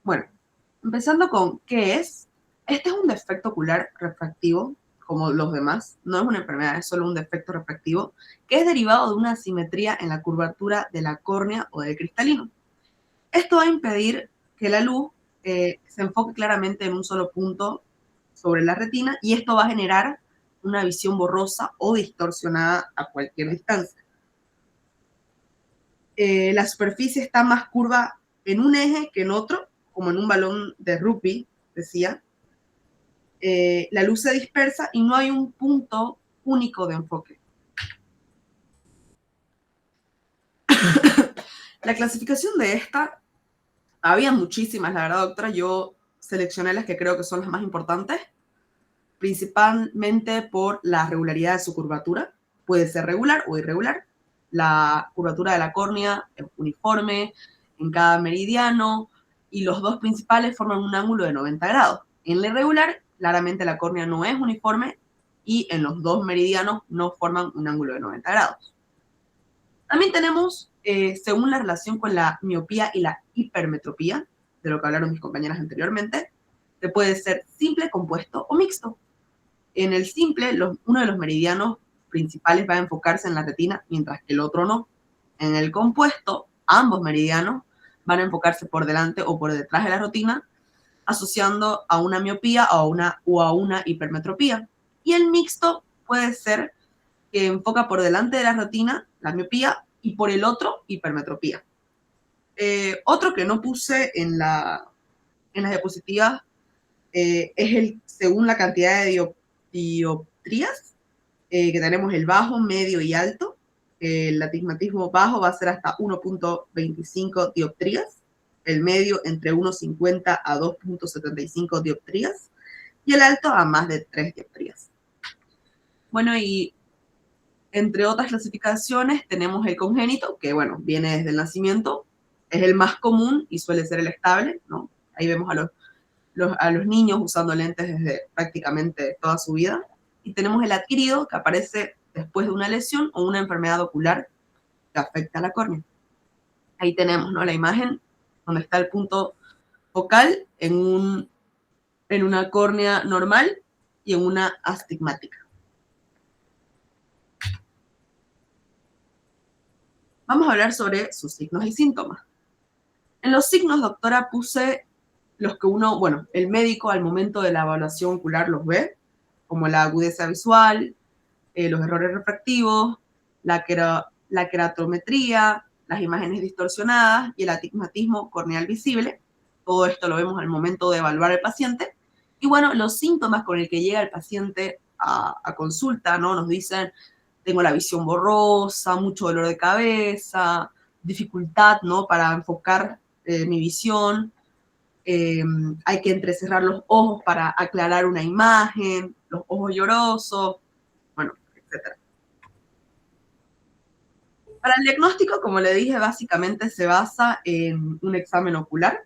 Bueno, empezando con ¿qué es? Este es un defecto ocular refractivo, como los demás, no es una enfermedad, es solo un defecto refractivo, que es derivado de una asimetría en la curvatura de la córnea o del cristalino. Esto va a impedir que la luz se enfoque claramente en un solo punto sobre la retina y esto va a generar una visión borrosa o distorsionada a cualquier distancia. La superficie está más curva en un eje que en otro, como en un balón de rugby, decía. La luz se dispersa y no hay un punto único de enfoque. La clasificación de esta, había muchísimas, la verdad, doctora, yo seleccioné las que creo que son las más importantes, principalmente por la regularidad de su curvatura, puede ser regular o irregular, la curvatura de la córnea es uniforme en cada meridiano y los dos principales forman un ángulo de 90 grados. En la irregular, claramente la córnea no es uniforme y en los dos meridianos no forman un ángulo de 90 grados. También tenemos, según la relación con la miopía y la hipermetropía, de lo que hablaron mis compañeras anteriormente, que puede ser simple, compuesto o mixto. En el simple, uno de los meridianos principales va a enfocarse en la retina, mientras que el otro no. En el compuesto, ambos meridianos van a enfocarse por delante o por detrás de la retina, asociando a una miopía o a una hipermetropía. Y el mixto puede ser que enfoca por delante de la retina, la miopía, y por el otro, hipermetropía. Otro que no puse en las diapositivas es según la cantidad de dioptrías, que tenemos el bajo, medio y alto. El astigmatismo bajo va a ser hasta 1.25 dioptrías, el medio entre 1.50 a 2.75 dioptrías y el alto a más de 3 dioptrías. Bueno, y Entre otras clasificaciones tenemos el congénito, que bueno, viene desde el nacimiento, es el más común y suele ser el estable, ¿no? Ahí vemos a los niños usando lentes desde prácticamente toda su vida. Y tenemos el adquirido, que aparece después de una lesión o una enfermedad ocular que afecta a la córnea. Ahí tenemos, ¿no?, la imagen donde está el punto focal en una córnea normal y en una astigmática. Vamos a hablar sobre sus signos y síntomas. En los signos, doctora, puse los que el médico al momento de la evaluación ocular los ve, como la agudeza visual, los errores refractivos, la queratometría, las imágenes distorsionadas y el astigmatismo corneal visible. Todo esto lo vemos al momento de evaluar al paciente. Y bueno, los síntomas con el que llega el paciente a consulta, ¿no? Nos dicen, tengo la visión borrosa, mucho dolor de cabeza, dificultad, ¿no?, para enfocar mi visión, hay que entrecerrar los ojos para aclarar una imagen, los ojos llorosos, bueno, etc. Para el diagnóstico, como le dije, básicamente se basa en un examen ocular,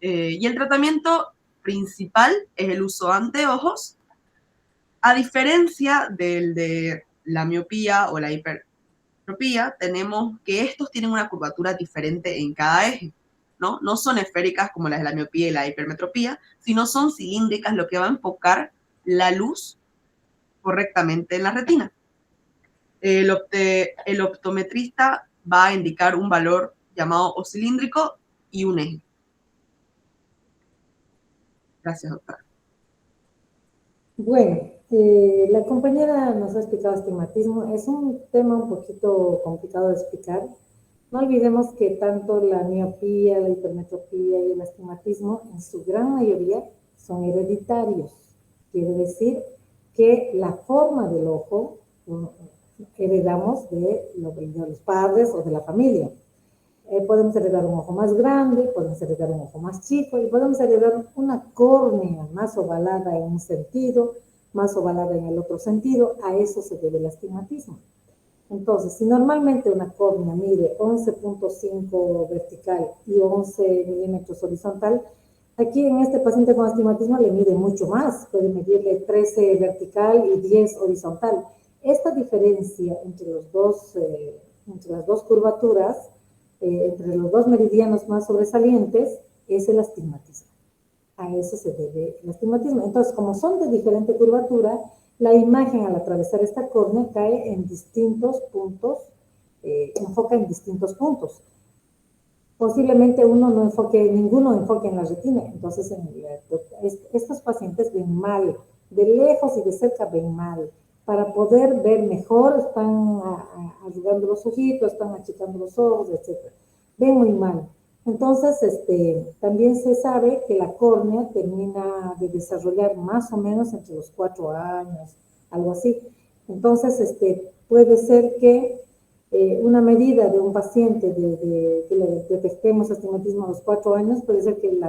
y el tratamiento principal es el uso de anteojos, a diferencia del de la miopía o la hipermetropía. Tenemos que estos tienen una curvatura diferente en cada eje, ¿no? No son esféricas como las de la miopía y la hipermetropía, sino son cilíndricas, lo que va a enfocar la luz correctamente en la retina. El optometrista va a indicar un valor llamado O cilíndrico y un eje. Gracias, doctora. Bueno, la compañera nos ha explicado astigmatismo. Es un tema un poquito complicado de explicar. No olvidemos que tanto la miopía, la hipermetropía y el astigmatismo, en su gran mayoría, son hereditarios. Quiere decir que la forma del ojo heredamos de los padres o de la familia. Podemos heredar un ojo más grande, podemos heredar un ojo más chico y podemos heredar una córnea más ovalada en un sentido, más ovalada en el otro sentido. A eso se debe el astigmatismo. Entonces, si normalmente una córnea mide 11.5 vertical y 11 milímetros horizontal, aquí en este paciente con astigmatismo le mide mucho más, puede medirle 13 vertical y 10 horizontal. Esta diferencia entre las dos curvaturas, entre los dos meridianos más sobresalientes, es el astigmatismo. A eso se debe el astigmatismo. Entonces, como son de diferente curvatura, la imagen al atravesar esta córnea cae en distintos puntos, enfoca en distintos puntos. Posiblemente ninguno enfoque en la retina. Entonces, estos pacientes ven mal, de lejos y de cerca ven mal. Para poder ver mejor, están ayudando los ojitos, están achicando los ojos, etc. Ven muy mal. Entonces, también se sabe que la córnea termina de desarrollar más o menos entre los 4 años, algo así. Entonces, puede ser que una medida de un paciente que le detectemos astigmatismo a los 4 años, puede ser que el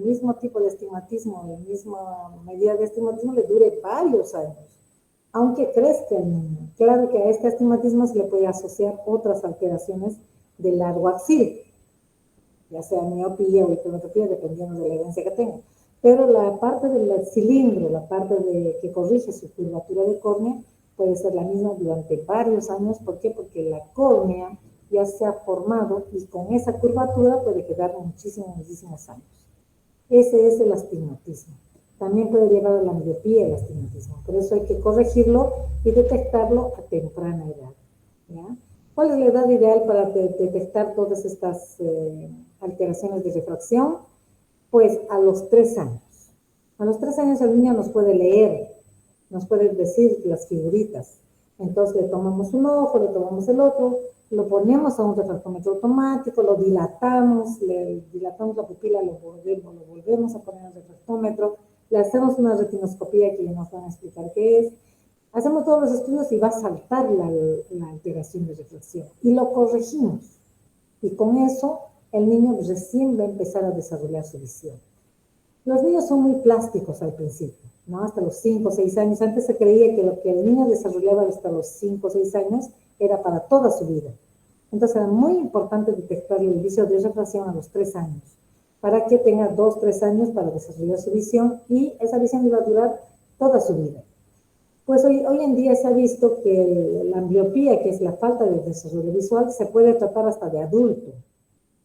mismo tipo de astigmatismo, la misma medida de astigmatismo le dure varios años, aunque crezca el niño. Claro que a este astigmatismo se le puede asociar otras alteraciones del largo axil, ya sea miopía o hipermetropía, dependiendo de la herencia que tenga. Pero la parte del cilindro, la parte que corrige su curvatura de córnea, puede ser la misma durante varios años. ¿Por qué? Porque la córnea ya se ha formado y con esa curvatura puede quedar muchísimos años. Ese es el astigmatismo. También puede llevar a la miopía el astigmatismo. Por eso hay que corregirlo y detectarlo a temprana edad, ¿ya? ¿Cuál es la edad ideal para detectar todas estas alteraciones de refracción? Pues a los 3 años. A los 3 años el niño nos puede leer, nos puede decir las figuritas. Entonces le tomamos un ojo, le tomamos el otro, lo ponemos a un refractómetro automático, lo dilatamos, le dilatamos la pupila, lo volvemos a poner al refractómetro, le hacemos una retinoscopía que ya nos van a explicar qué es. Hacemos todos los estudios y va a saltar la alteración de refracción y lo corregimos. Y con eso el niño recién va a empezar a desarrollar su visión. Los niños son muy plásticos al principio, ¿no? Hasta los 5 o 6 años. Antes se creía que lo que el niño desarrollaba hasta los 5 o 6 años era para toda su vida. Entonces era muy importante detectar el vicio de refracción a los 3 años, para que tenga 2, 3 años para desarrollar su visión, y esa visión iba a durar toda su vida. Pues hoy en día se ha visto que la ambliopía, que es la falta de desarrollo visual, se puede tratar hasta de adulto.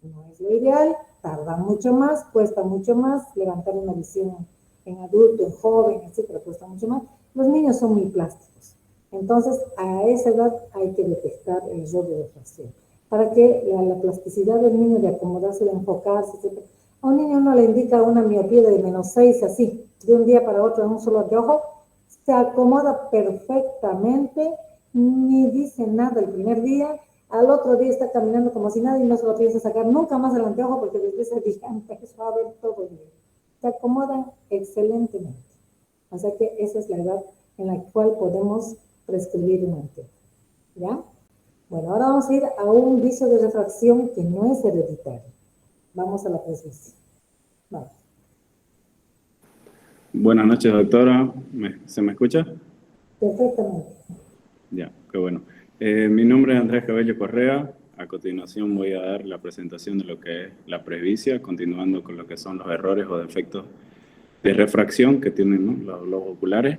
No es lo ideal, tarda mucho más, cuesta mucho más, levantar una visión en adulto, en joven, etcétera, cuesta mucho más. Los niños son muy plásticos. Entonces, a esa edad hay que detectar el error de refracción, para que la plasticidad del niño de acomodarse, de enfocarse, etcétera. A un niño uno le indica una miopía de -6, así, de un día para otro en un solo anteojo, se acomoda perfectamente, ni dice nada el primer día, al otro día está caminando como si nada y no se lo piensa sacar nunca más el anteojo porque desde ese día empezó a ver todo bien. Se acomodan excelentemente. O sea que esa es la edad en la cual podemos prescribir un anteojo. ¿Ya? Bueno, ahora vamos a ir a un vicio de refracción que no es hereditario. Vamos a la presbicia. Vamos. Buenas noches, doctora. ¿Se me escucha? Perfectamente. Ya, qué bueno. Mi nombre es Andrés Cabello Correa. A continuación voy a dar la presentación de lo que es la presbicia, continuando con lo que son los errores o defectos de refracción que tienen, ¿no?, los globos oculares.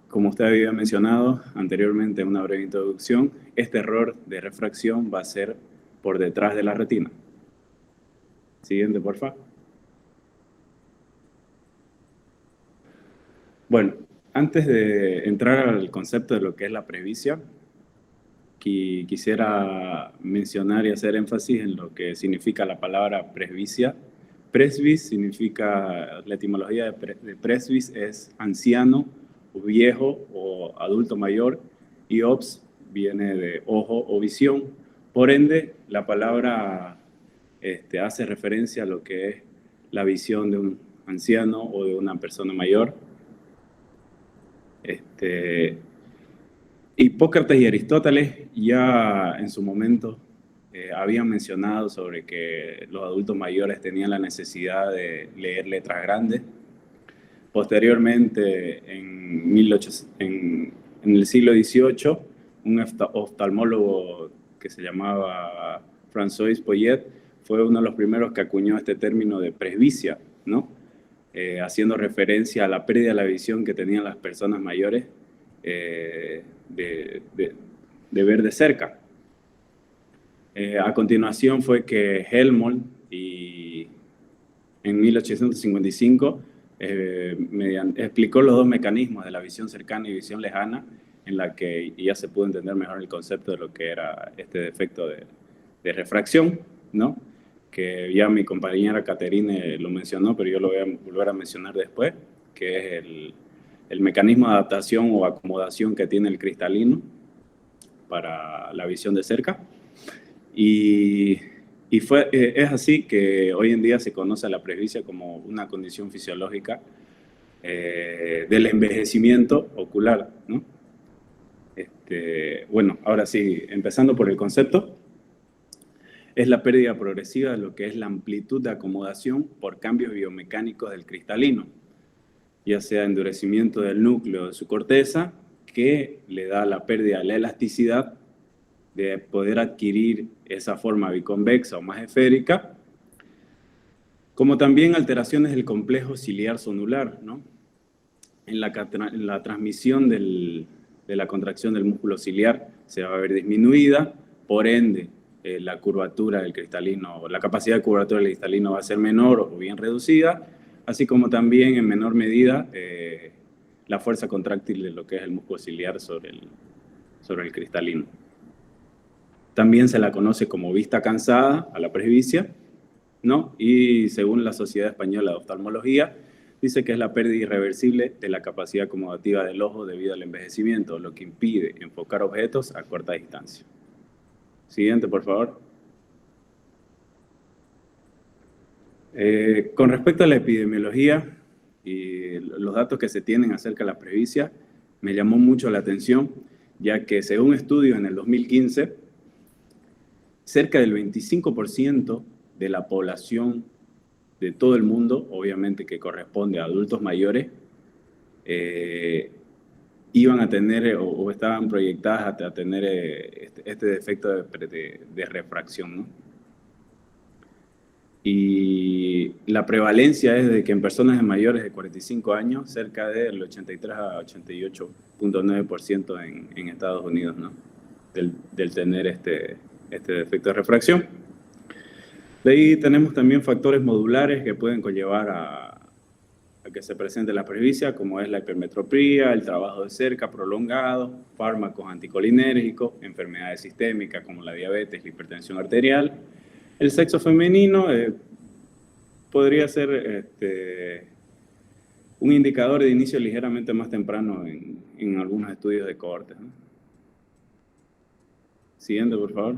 Como usted había mencionado anteriormente en una breve introducción, este error de refracción va a ser por detrás de la retina. Siguiente, por favor. Bueno, antes de entrar al concepto de lo que es la presbicia, quisiera mencionar y hacer énfasis en lo que significa la palabra presbicia. Presbis significa, la etimología de presbis es anciano, o viejo o adulto mayor, y ops viene de ojo o visión. Por ende, la palabra hace referencia a lo que es la visión de un anciano o de una persona mayor. Hipócrates y Aristóteles ya en su momento habían mencionado sobre que los adultos mayores tenían la necesidad de leer letras grandes. Posteriormente, en el siglo XVIII, un oftalmólogo que se llamaba François Poyet fue uno de los primeros que acuñó este término de presbicia, ¿no? Haciendo referencia a la pérdida de la visión que tenían las personas mayores de ver de cerca. A continuación fue que Helmholtz en 1855 explicó los dos mecanismos de la visión cercana y visión lejana, en la que ya se pudo entender mejor el concepto de lo que era este defecto de refracción, ¿no? Que ya mi compañera Caterine lo mencionó, pero yo lo voy a volver a mencionar después, que es el mecanismo de adaptación o acomodación que tiene el cristalino para la visión de cerca. Y es así que hoy en día se conoce a la presbicia como una condición fisiológica del envejecimiento ocular, ¿no? Bueno, ahora sí, empezando por el concepto, es la pérdida progresiva de lo que es la amplitud de acomodación por cambios biomecánicos del cristalino, ya sea endurecimiento del núcleo de su corteza, que le da la pérdida de la elasticidad de poder adquirir esa forma biconvexa o más esférica, como también alteraciones del complejo ciliar zonular, ¿no? En la transmisión de la contracción del músculo ciliar se va a ver disminuida, por ende la curvatura del cristalino, la capacidad de curvatura del cristalino va a ser menor o bien reducida, así como también en menor medida la fuerza contráctil de lo que es el músculo ciliar sobre el cristalino. También se la conoce como vista cansada a la presbicia, ¿no? Y según la Sociedad Española de Oftalmología, dice que es la pérdida irreversible de la capacidad acomodativa del ojo debido al envejecimiento, lo que impide enfocar objetos a corta distancia. Siguiente, por favor. Con respecto a la epidemiología y los datos que se tienen acerca de la presbicia, me llamó mucho la atención, ya que según estudios en el 2015, cerca del 25% de la población de todo el mundo, obviamente que corresponde a adultos mayores, iban a tener o estaban proyectadas a tener este defecto de refracción, ¿no? Y la prevalencia es de que en personas mayores de 45 años, cerca del 83 a 88.9% en Estados Unidos, ¿no? Del tener este defecto de refracción. De ahí tenemos también factores modulares que pueden conllevar a que se presente la presbicia, como es la hipermetropía, el trabajo de cerca prolongado, fármacos anticolinérgicos, enfermedades sistémicas como la diabetes, la hipertensión arterial. El sexo femenino podría ser un indicador de inicio ligeramente más temprano en algunos estudios de cohortes, ¿no? Siguiente, por favor.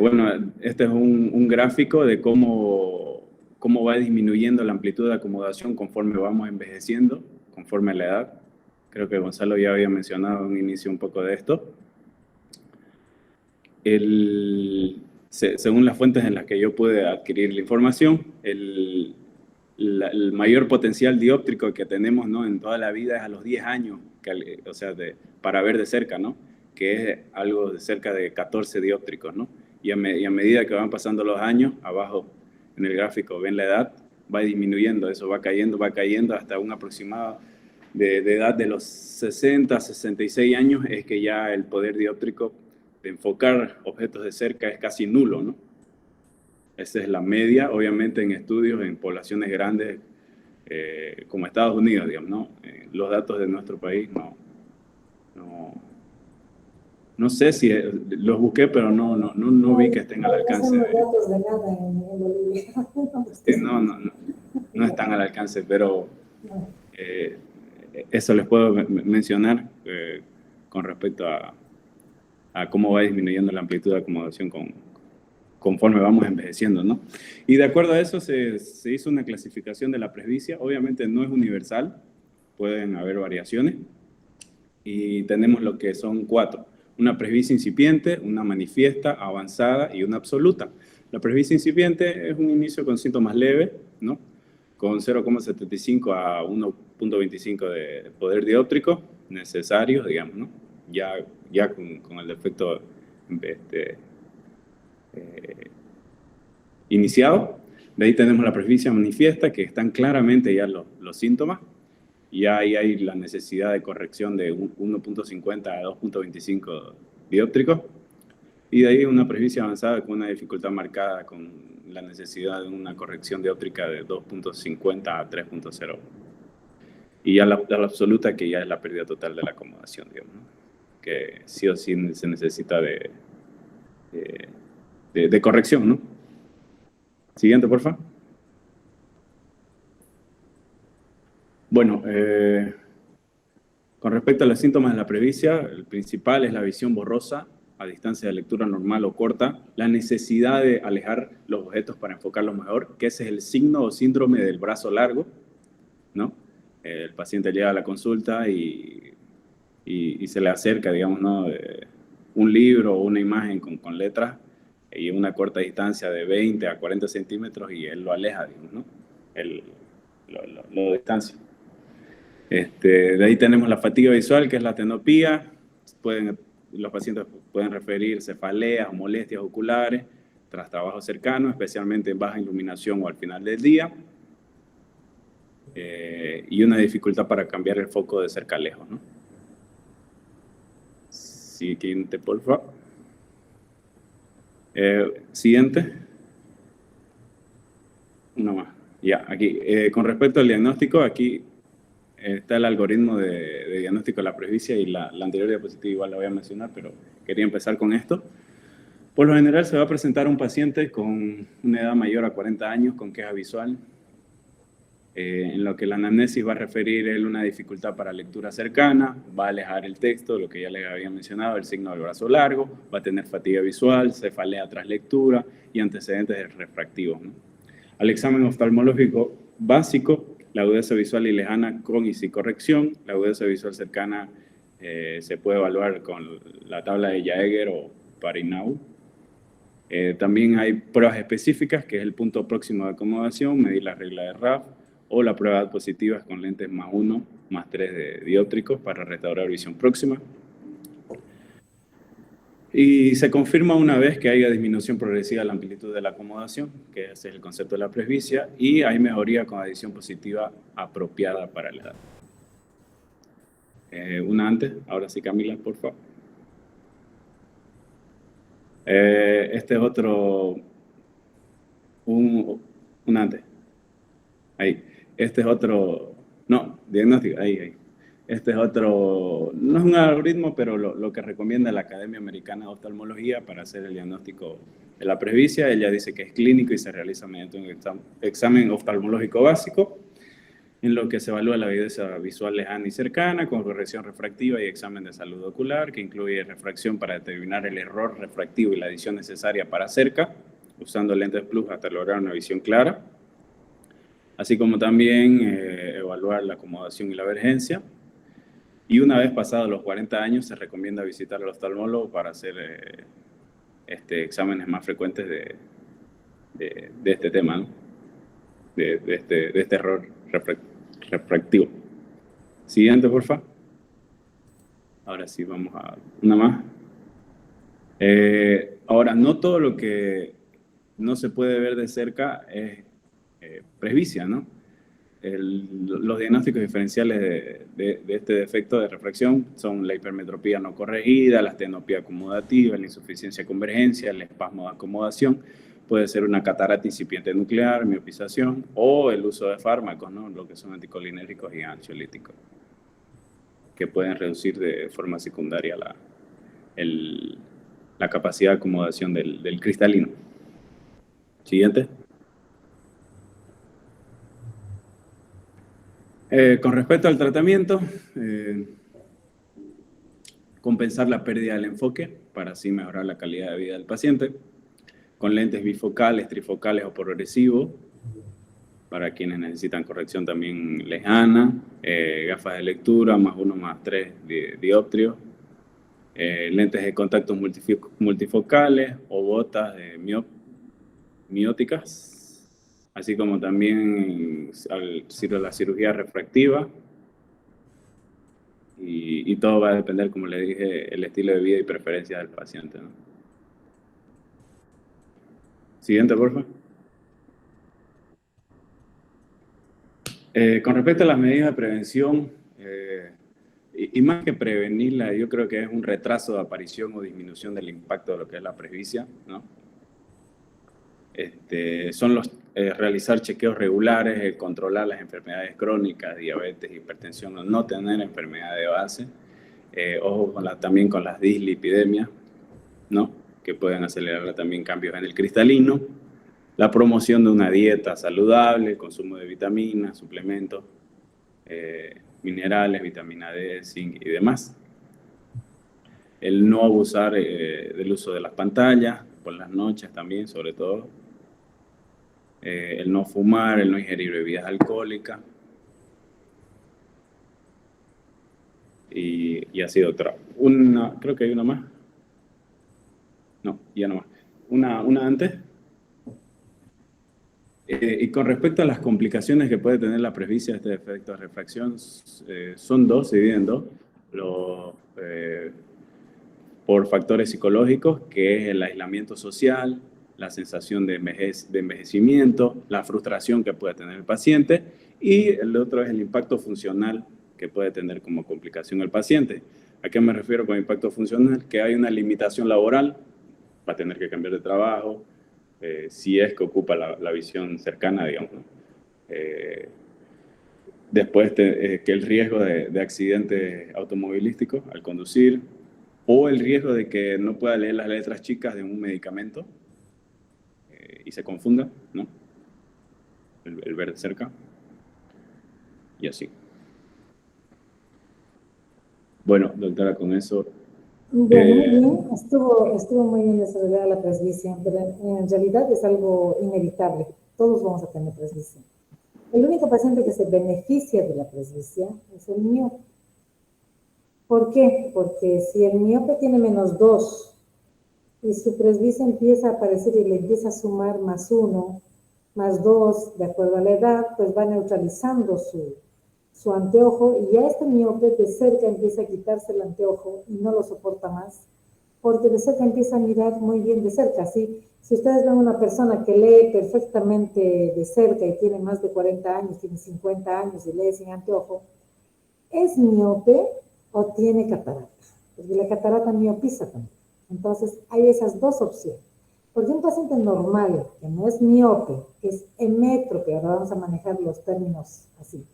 Bueno, este es un gráfico de cómo va disminuyendo la amplitud de acomodación conforme vamos envejeciendo, conforme a la edad. Creo que Gonzalo ya había mencionado en un inicio un poco de esto. Según las fuentes en las que yo pude adquirir la información, el mayor potencial dióptrico que tenemos, ¿no?, en toda la vida es a los 10 años, o sea, para ver de cerca, ¿no?, que es algo de cerca de 14 dióptricos, ¿no? Y a medida que van pasando los años, abajo en el gráfico ven la edad, va disminuyendo, eso va cayendo hasta un aproximado de edad de los 60, 66 años, es que ya el poder dióptrico de enfocar objetos de cerca es casi nulo, ¿no? Esa es la media, obviamente en estudios en poblaciones grandes como Estados Unidos, digamos, ¿no? Los datos de nuestro país no sé si los busqué, pero no vi que estén al alcance. No están al alcance, pero eso les puedo mencionar con respecto a cómo va disminuyendo la amplitud de acomodación conforme vamos envejeciendo, ¿no? Y de acuerdo a eso se hizo una clasificación de la presbicia. Obviamente no es universal, pueden haber variaciones, y tenemos lo que son 4. Una presbicia incipiente, una manifiesta, avanzada y una absoluta. La presbicia incipiente es un inicio con síntomas leves, ¿no?, con 0,75 a 1,25 de poder dióptrico necesario, digamos, ¿no?, ya con el defecto iniciado. De ahí tenemos la presbicia manifiesta, que están claramente ya los síntomas. Ya ahí hay la necesidad de corrección de 1,50 a 2,25 dióptricos. Y de ahí una presbicia avanzada con una dificultad marcada con la necesidad de una corrección dióptrica de 2,50 a 3,0. Y ya la absoluta, que ya es la pérdida total de la acomodación, digamos, ¿no?, que sí o sí se necesita de corrección, ¿no? Siguiente, por favor. Bueno, con respecto a los síntomas de la presbicia, el principal es la visión borrosa a distancia de lectura normal o corta, la necesidad de alejar los objetos para enfocarlos mejor, que ese es el signo o síndrome del brazo largo, ¿no? El paciente llega a la consulta y se le acerca, digamos, ¿no?, un libro o una imagen con letras y una corta distancia de 20 a 40 centímetros y él lo aleja, digamos, ¿no? Lo distancia. De ahí tenemos la fatiga visual, que es la atenopía. Los pacientes pueden referir cefaleas o molestias oculares tras trabajo cercano, especialmente en baja iluminación o al final del día. Y una dificultad para cambiar el foco de cerca a lejos, ¿no? Siguiente, por favor. Siguiente. Una más. Ya, aquí. Con respecto al diagnóstico, aquí está el algoritmo de diagnóstico de la presbicia, y la anterior diapositiva igual la voy a mencionar, pero quería empezar con esto. Por lo general se va a presentar un paciente con una edad mayor a 40 años con queja visual, en lo que la anamnesis va a referir él una dificultad para lectura cercana, va a alejar el texto, lo que ya les había mencionado, el signo del brazo largo, va a tener fatiga visual, cefalea tras lectura y antecedentes refractivos, ¿no? Al examen oftalmológico básico, la agudeza visual y lejana con y sin corrección, la agudeza visual cercana Se puede evaluar con la tabla de Jaeger o Parinau. También hay pruebas específicas, que es el punto próximo de acomodación, medir la regla de RAF, o la prueba de positivas con lentes +1, +3 de dióptricos para restaurar visión próxima. Y se confirma una vez que haya disminución progresiva de la amplitud de la acomodación, que ese es el concepto de la presbicia, y hay mejoría con adición positiva apropiada para la edad. Una antes, ahora sí Camila, por favor. Este es otro, un antes. Ahí. Este es otro, no, diagnóstico, ahí. Este es otro, no es un algoritmo, pero lo que recomienda la Academia Americana de Oftalmología para hacer el diagnóstico de la presbicia. Ella dice que es clínico y se realiza mediante un examen oftalmológico básico, en lo que se evalúa la evidencia visual lejana y cercana, con corrección refractiva y examen de salud ocular, que incluye refracción para determinar el error refractivo y la adición necesaria para cerca, usando lentes plus hasta lograr una visión clara, así como también evaluar la acomodación y la vergencia. Y una vez pasados los 40 años, se recomienda visitar al oftalmólogo para hacer exámenes más frecuentes de este tema, ¿no? de este error refractivo. Siguiente, por favor. Ahora sí, vamos a una más. Ahora, no todo lo que no se puede ver de cerca es presbicia, ¿no? Los diagnósticos diferenciales de este defecto de refracción son la hipermetropía no corregida, la astenopía acomodativa, la insuficiencia de convergencia, el espasmo de acomodación. Puede ser una catarata incipiente nuclear, miopización, o el uso de fármacos, ¿no? Lo que son anticolinérgicos y ansiolíticos, que pueden reducir de forma secundaria la capacidad de acomodación del cristalino. Siguiente. Con respecto al tratamiento, compensar la pérdida del enfoque para así mejorar la calidad de vida del paciente, con lentes bifocales, trifocales o progresivos, para quienes necesitan corrección también lejana, gafas de lectura, +1, +3 dioptrios, lentes de contacto multifocales o botas mióticas, así como también la cirugía refractiva. Y todo va a depender, como le dije, el estilo de vida y preferencias del paciente, ¿no? Siguiente, por favor. Con respecto a las medidas de prevención, y más que prevenirla, yo creo que es un retraso de aparición o disminución del impacto de lo que es la presbicia, ¿no? Son realizar chequeos regulares, controlar las enfermedades crónicas, diabetes, hipertensión, no tener enfermedad de base, ojo también con las dislipidemias, ¿no? Que pueden acelerar también cambios en el cristalino, la promoción de una dieta saludable, el consumo de vitaminas, suplementos, minerales, vitamina D, zinc y demás. El no abusar del uso de las pantallas, por las noches también, sobre todo. El no fumar, el no ingerir bebidas alcohólicas. Y así, doctora. Creo que hay una más. No, ya no más. Una antes. Y con respecto a las complicaciones que puede tener la presbicia de este defecto de refracción, son dos, se dividen en dos. Por factores psicológicos, que es el aislamiento social, la sensación de envejecimiento, la frustración que puede tener el paciente, y el otro es el impacto funcional que puede tener como complicación el paciente. ¿A qué me refiero con impacto funcional? Que hay una limitación laboral, va a tener que cambiar de trabajo, si es que ocupa la visión cercana, digamos, ¿no? Después que el riesgo de accidente automovilístico al conducir, o el riesgo de que no pueda leer las letras chicas de un medicamento y se confunda, ¿no? El ver de cerca. Y así. Bueno, doctora, con eso... Bueno, bien, estuvo muy bien desarrollada la presbicia, pero en realidad es algo inevitable. Todos vamos a tener presbicia. El único paciente que se beneficia de la presbicia es el miope. ¿Por qué? Porque si el miope tiene -2 y su presbicia empieza a aparecer y le empieza a sumar +1, +2, de acuerdo a la edad, pues va neutralizando su anteojo y ya este miope de cerca empieza a quitarse el anteojo y no lo soporta más, porque de cerca empieza a mirar muy bien de cerca, ¿sí? Si ustedes ven una persona que lee perfectamente de cerca y tiene más de 40 años, tiene 50 años y lee sin anteojo, ¿es miope o tiene catarata? Porque la catarata miopiza también. Entonces, hay esas dos opciones. Porque un paciente normal, que no es miope, que es emétrope, ahora vamos a manejar los términos así.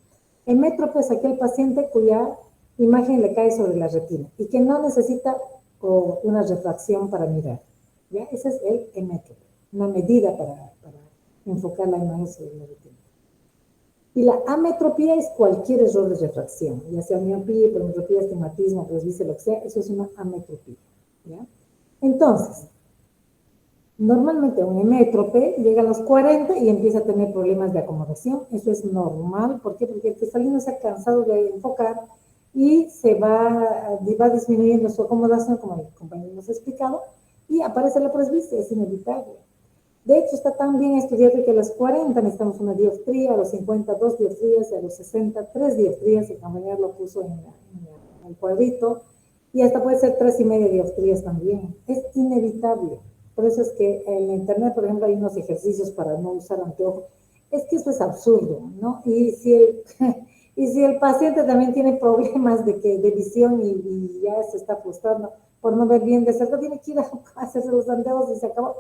Emétrope es aquel paciente cuya imagen le cae sobre la retina y que no necesita una refracción para mirar. ¿Ya? Ese es el emétrope, una medida para enfocar la imagen sobre la retina. Y la ametropía es cualquier error de refracción, ya sea miopía, hipermetropía, astigmatismo, presbicia, lo que sea, eso es una ametropía. ¿Ya? Entonces, normalmente un emétrope llega a los 40 y empieza a tener problemas de acomodación. Eso es normal. ¿Por qué? Porque el cristalino se ha cansado de enfocar y va disminuyendo su acomodación, como el compañero nos ha explicado, y aparece la presbicia, es inevitable. De hecho, está tan bien estudiado que a los 40 necesitamos una dioptría, a los 50 2 dioptrías, y a los 60 3 dioptrías, el compañero lo puso en el cuadrito, y hasta puede ser 3,5 dioptrías también. Es inevitable. Por eso es que en internet, por ejemplo, hay unos ejercicios para no usar anteojos. Es que eso es absurdo, ¿no? Y si el paciente también tiene problemas de visión y ya se está frustrando por no ver bien de cerca, tiene que ir a hacerse los anteojos y se acabó.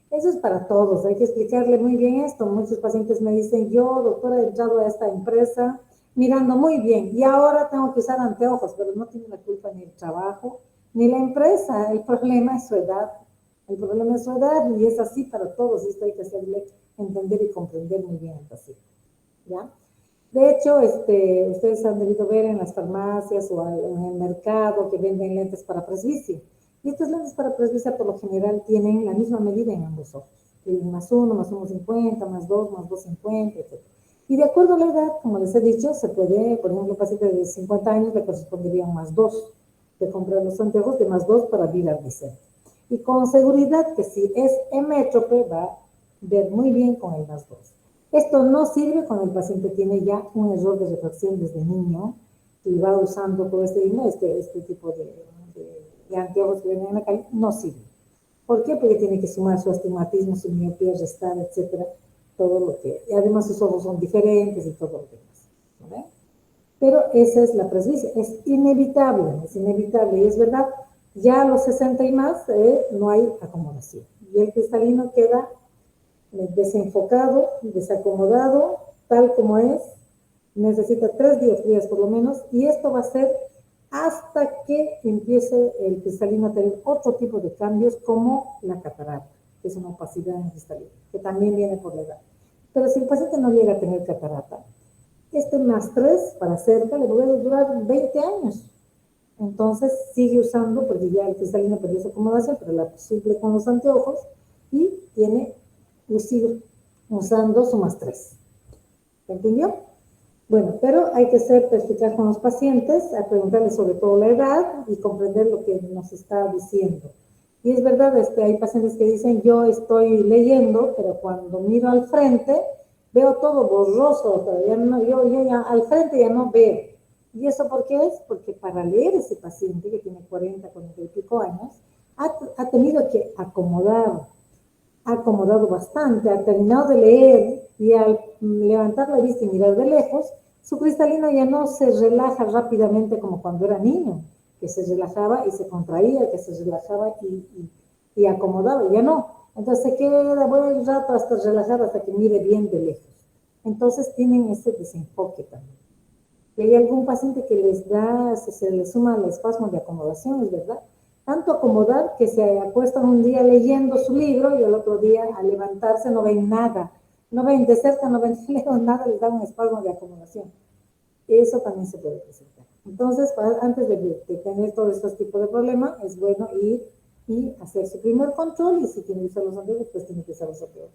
Eso es para todos, hay que explicarle muy bien esto. Muchos pacientes me dicen, yo, doctora, he entrado a esta empresa mirando muy bien y ahora tengo que usar anteojos, pero no tiene la culpa ni el trabajo ni la empresa. El problema es su edad. El problema es su edad y es así para todos. Y esto hay que hacerle entender y comprender muy bien al paciente. ¿Ya? De hecho, ustedes han debido ver en las farmacias o en el mercado que venden lentes para presbicia. Y estos lentes para presbicia por lo general tienen la misma medida en ambos ojos. Tienen +1, +1,50, +2, +2,50, etc. Y de acuerdo a la edad, como les he dicho, se puede, por ejemplo, un paciente de 50 años le correspondería un +2. De comprar los anteojos de +2 para mirar de cerca. Y con seguridad que si es emétrope va a ver muy bien con el +2. Esto no sirve cuando el paciente tiene ya un error de refracción desde niño y va usando todo este tipo de anteojos que vienen en la calle, no sirve. ¿Por qué? Porque tiene que sumar su astigmatismo, su miopía, restar, etcétera, todo lo que... Y además sus ojos son diferentes y todo lo demás. ¿Vale? Pero esa es la presbicia, es inevitable y es verdad, ya a los 60 y más no hay acomodación. Y el cristalino queda desenfocado, desacomodado, tal como es, necesita 3 dioptrías por lo menos, y esto va a ser hasta que empiece el cristalino a tener otro tipo de cambios como la catarata, que es una opacidad en el cristalino, que también viene por la edad. Pero si el paciente no llega a tener catarata, este +3 para cerca le puede durar 20 años. Entonces sigue usando, porque ya el cristalino perdió su acomodación, pero la suple con los anteojos y sigue usando su +3. ¿Entendió? Bueno, pero hay que ser perspicaz con los pacientes, a preguntarles sobre todo la edad y comprender lo que nos está diciendo. Y es verdad, hay pacientes que dicen, yo estoy leyendo, pero cuando miro al frente, veo todo borroso, yo ya al frente ya no veo. ¿Y eso por qué es? Porque para leer ese paciente que tiene 40 y pico años, ha tenido que ha acomodado bastante, ha terminado de leer y al levantar la vista y mirar de lejos, su cristalino ya no se relaja rápidamente como cuando era niño, que se relajaba y se contraía, que se relajaba y acomodaba, ya no. Entonces se queda buen rato hasta relajar, hasta que mire bien de lejos. Entonces tienen ese desenfoque también. Y hay algún paciente que se les suma el espasmo de acomodación, es verdad. Tanto acomodar que se acuestan un día leyendo su libro y el otro día al levantarse no ven nada. No ven de cerca, no ven de lejos nada, les da un espasmo de acomodación. Eso también se puede presentar. Entonces, antes de tener todos estos tipos de problemas, es bueno ir y hacer su primer control y si tiene que usar los anteojos, pues tiene que usar los anteojos.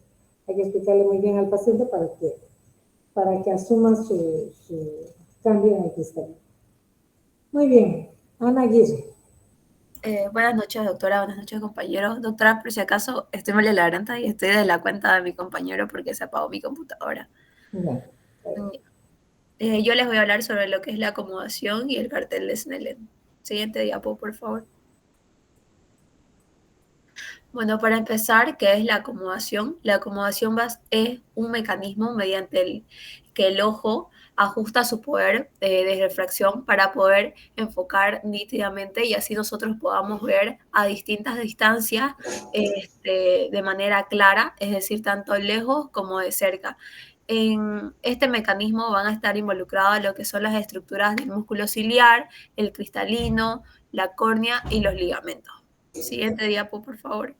Hay que explicarle muy bien al paciente para que asuma su cambio en el cristalino. Muy bien. Ana Aguirre. Buenas noches, doctora. Buenas noches, compañero. Doctora, por si acaso, estoy mal de la garganta y estoy de la cuenta de mi compañero porque se apagó mi computadora. Ya. Yo les voy a hablar sobre lo que es la acomodación y el cartel de Snellen. Siguiente diapo, por favor. Bueno, para empezar, ¿qué es la acomodación? La acomodación es un mecanismo mediante el que el ojo ajusta su poder de refracción para poder enfocar nítidamente y así nosotros podamos ver a distintas distancias de manera clara, es decir, tanto lejos como de cerca. En este mecanismo van a estar involucradas lo que son las estructuras del músculo ciliar, el cristalino, la córnea y los ligamentos. Siguiente diapo, por favor.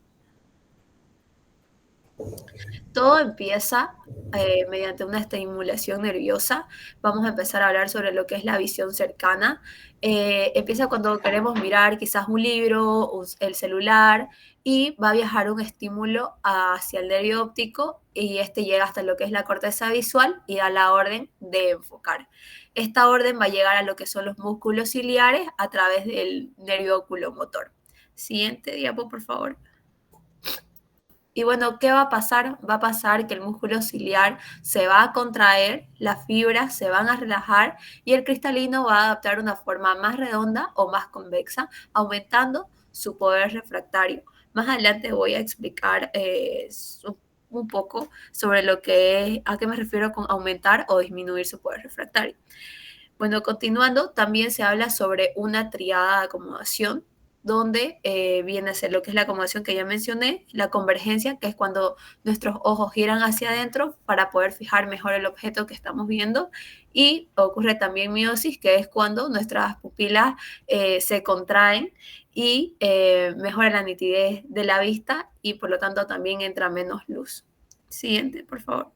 Todo empieza mediante una estimulación nerviosa. Vamos a empezar a hablar sobre lo que es la visión cercana. Empieza cuando queremos mirar quizás un libro, el celular, y va a viajar un estímulo hacia el nervio óptico y este llega hasta lo que es la corteza visual y da la orden de enfocar. Esta orden va a llegar a lo que son los músculos ciliares a través del nervio oculomotor. Siguiente diapo, por favor. Y bueno, ¿qué va a pasar? Va a pasar que el músculo ciliar se va a contraer, las fibras se van a relajar y el cristalino va a adaptar una forma más redonda o más convexa, aumentando su poder refractario. Más adelante voy a explicar un poco sobre lo que es, a qué me refiero con aumentar o disminuir su poder refractario. Bueno, continuando, también se habla sobre una triada de acomodación, donde viene a ser lo que es la acomodación que ya mencioné, la convergencia, que es cuando nuestros ojos giran hacia adentro para poder fijar mejor el objeto que estamos viendo, y ocurre también miosis, que es cuando nuestras pupilas se contraen y mejora la nitidez de la vista y por lo tanto también entra menos luz. Siguiente, por favor.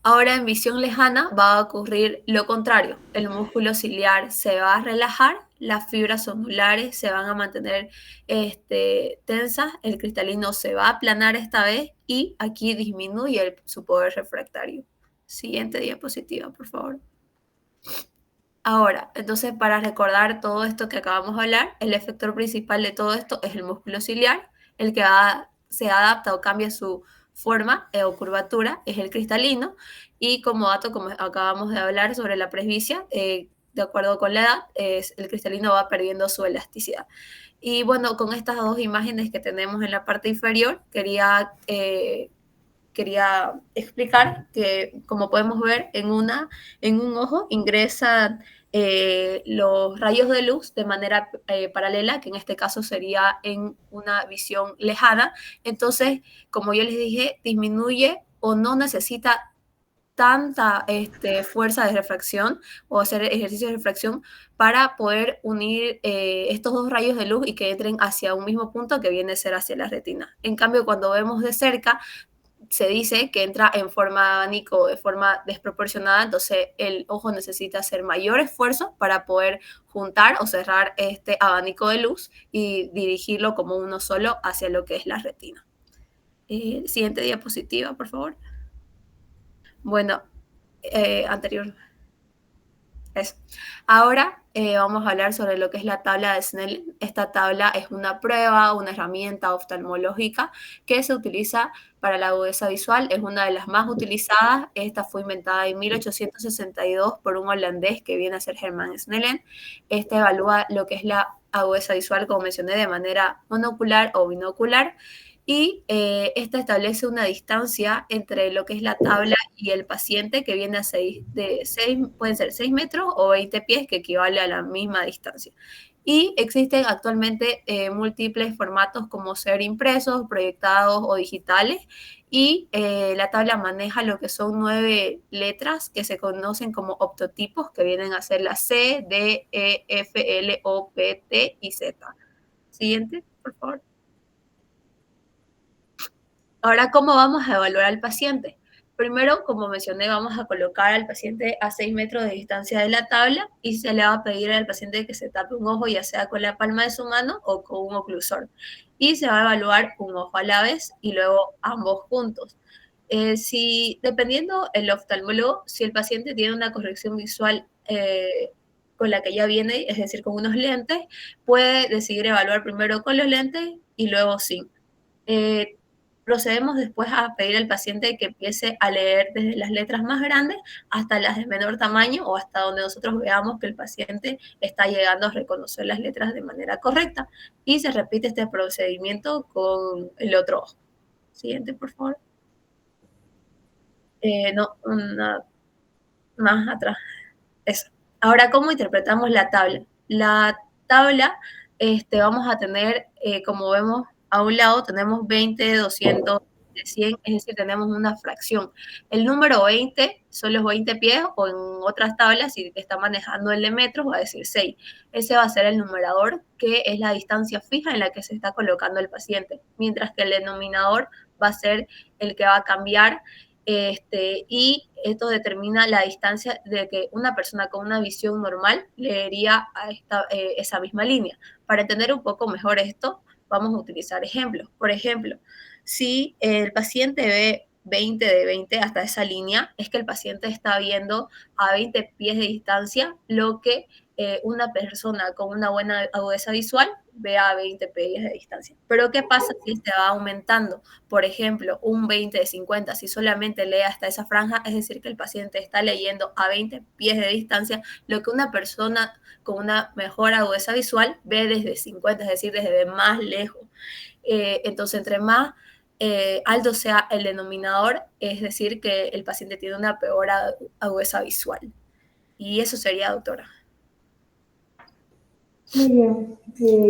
Ahora en visión lejana va a ocurrir lo contrario. El músculo ciliar se va a relajar, las fibras ondulares se van a mantener tensas, el cristalino se va a aplanar esta vez y aquí disminuye su poder refractario. Siguiente diapositiva, por favor. Ahora, entonces para recordar todo esto que acabamos de hablar, el efector principal de todo esto es el músculo ciliar, el que se adapta o cambia su forma o curvatura es el cristalino, y como dato, como acabamos de hablar sobre la presbicia, de acuerdo con la edad, el cristalino va perdiendo su elasticidad. Y bueno, con estas dos imágenes que tenemos en la parte inferior, quería explicar que, como podemos ver, en un ojo ingresan los rayos de luz de manera paralela, que en este caso sería en una visión lejana. Entonces, como yo les dije, disminuye o no necesita tanta fuerza de refracción o hacer ejercicio de refracción para poder unir estos dos rayos de luz y que entren hacia un mismo punto que viene a ser hacia la retina. En cambio, cuando vemos de cerca, se dice que entra en forma de abanico, de forma desproporcionada, entonces el ojo necesita hacer mayor esfuerzo para poder juntar o cerrar este abanico de luz y dirigirlo como uno solo hacia lo que es la retina. Siguiente diapositiva, por favor. Bueno, anterior. Eso. Ahora vamos a hablar sobre lo que es la tabla de Snellen. Esta tabla es una prueba, una herramienta oftalmológica que se utiliza para la agudeza visual. Es una de las más utilizadas. Esta fue inventada en 1862 por un holandés que viene a ser Herman Snellen. Esta evalúa lo que es la agudeza visual, como mencioné, de manera monocular o binocular. Y esta establece una distancia entre lo que es la tabla y el paciente que viene a pueden ser 6 metros o 20 pies, que equivale a la misma distancia. Y existen actualmente múltiples formatos como ser impresos, proyectados o digitales. Y la tabla maneja lo que son 9 letras que se conocen como optotipos, que vienen a ser la C, D, E, F, L, O, P, T y Z. Siguiente, por favor. Ahora, ¿cómo vamos a evaluar al paciente? Primero, como mencioné, vamos a colocar al paciente a 6 metros de distancia de la tabla y se le va a pedir al paciente que se tape un ojo, ya sea con la palma de su mano o con un oclusor. Y se va a evaluar un ojo a la vez y luego ambos juntos. Dependiendo el oftalmólogo, si el paciente tiene una corrección visual con la que ya viene, es decir, con unos lentes, puede decidir evaluar primero con los lentes y luego sin. Procedemos después a pedir al paciente que empiece a leer desde las letras más grandes hasta las de menor tamaño o hasta donde nosotros veamos que el paciente está llegando a reconocer las letras de manera correcta. Y se repite este procedimiento con el otro ojo. Siguiente, por favor. No, una más atrás. Eso. Ahora, ¿cómo interpretamos la tabla? La tabla, vamos a tener, como vemos, a un lado tenemos 20, 200, 100, es decir, tenemos una fracción. El número 20 son los 20 pies, o en otras tablas, si está manejando el de metros, va a decir 6. Ese va a ser el numerador, que es la distancia fija en la que se está colocando el paciente, mientras que el denominador va a ser el que va a cambiar, y esto determina la distancia de que una persona con una visión normal leería a esa misma línea. Para entender un poco mejor esto, vamos a utilizar ejemplos. Por ejemplo, si el paciente ve 20 de 20 hasta esa línea, es que el paciente está viendo a 20 pies de distancia lo que una persona con una buena agudeza visual ve a 20 pies de distancia. Pero ¿qué pasa si este va aumentando? Por ejemplo, un 20 de 50, si solamente lee hasta esa franja, es decir, que el paciente está leyendo a 20 pies de distancia, lo que una persona con una mejor agudeza visual ve desde 50, es decir, desde más lejos. Entonces, entre más alto sea el denominador, es decir, que el paciente tiene una peor agudeza visual. Y eso sería, doctora. Muy bien,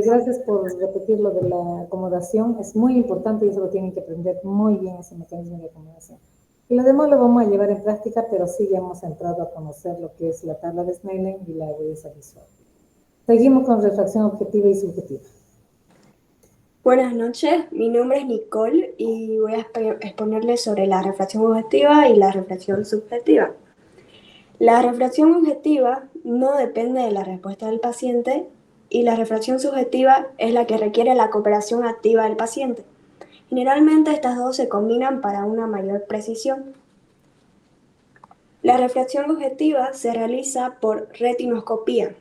gracias por repetir lo de la acomodación. Es muy importante y eso lo tienen que aprender muy bien, ese mecanismo de acomodación. Y lo demás lo vamos a llevar en práctica, pero sí ya hemos entrado a conocer lo que es la tabla de Snellen y la agudeza visual. Seguimos con refracción objetiva y subjetiva. Buenas noches, mi nombre es Nicole y voy a exponerles sobre la refracción objetiva y la refracción subjetiva. La refracción objetiva no depende de la respuesta del paciente y la refracción subjetiva es la que requiere la cooperación activa del paciente. Generalmente estas dos se combinan para una mayor precisión. La refracción objetiva se realiza por retinoscopía,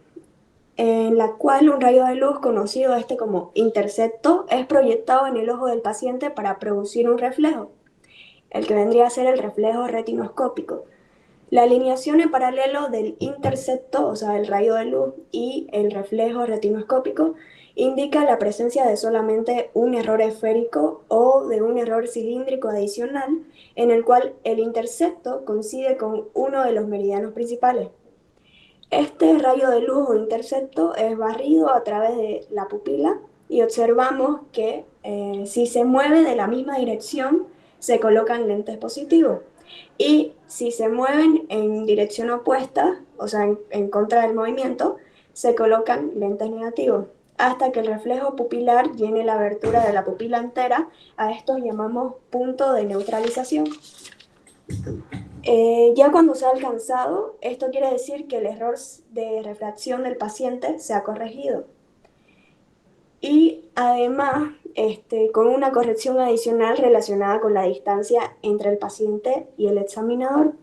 en la cual un rayo de luz conocido como intercepto es proyectado en el ojo del paciente para producir un reflejo, el que vendría a ser el reflejo retinoscópico. La alineación en paralelo del intercepto, o sea, el rayo de luz, y el reflejo retinoscópico indica la presencia de solamente un error esférico o de un error cilíndrico adicional, en el cual el intercepto coincide con uno de los meridianos principales. Este rayo de luz o intercepto es barrido a través de la pupila y observamos que si se mueve de la misma dirección, se colocan lentes positivos. Y si se mueven en dirección opuesta, o sea, en contra del movimiento, se colocan lentes negativos, hasta que el reflejo pupilar llene la abertura de la pupila entera. A esto llamamos punto de neutralización. Ya cuando se ha alcanzado, esto quiere decir que el error de refracción del paciente se ha corregido. Y además, con una corrección adicional relacionada con la distancia entre el paciente y el examinador.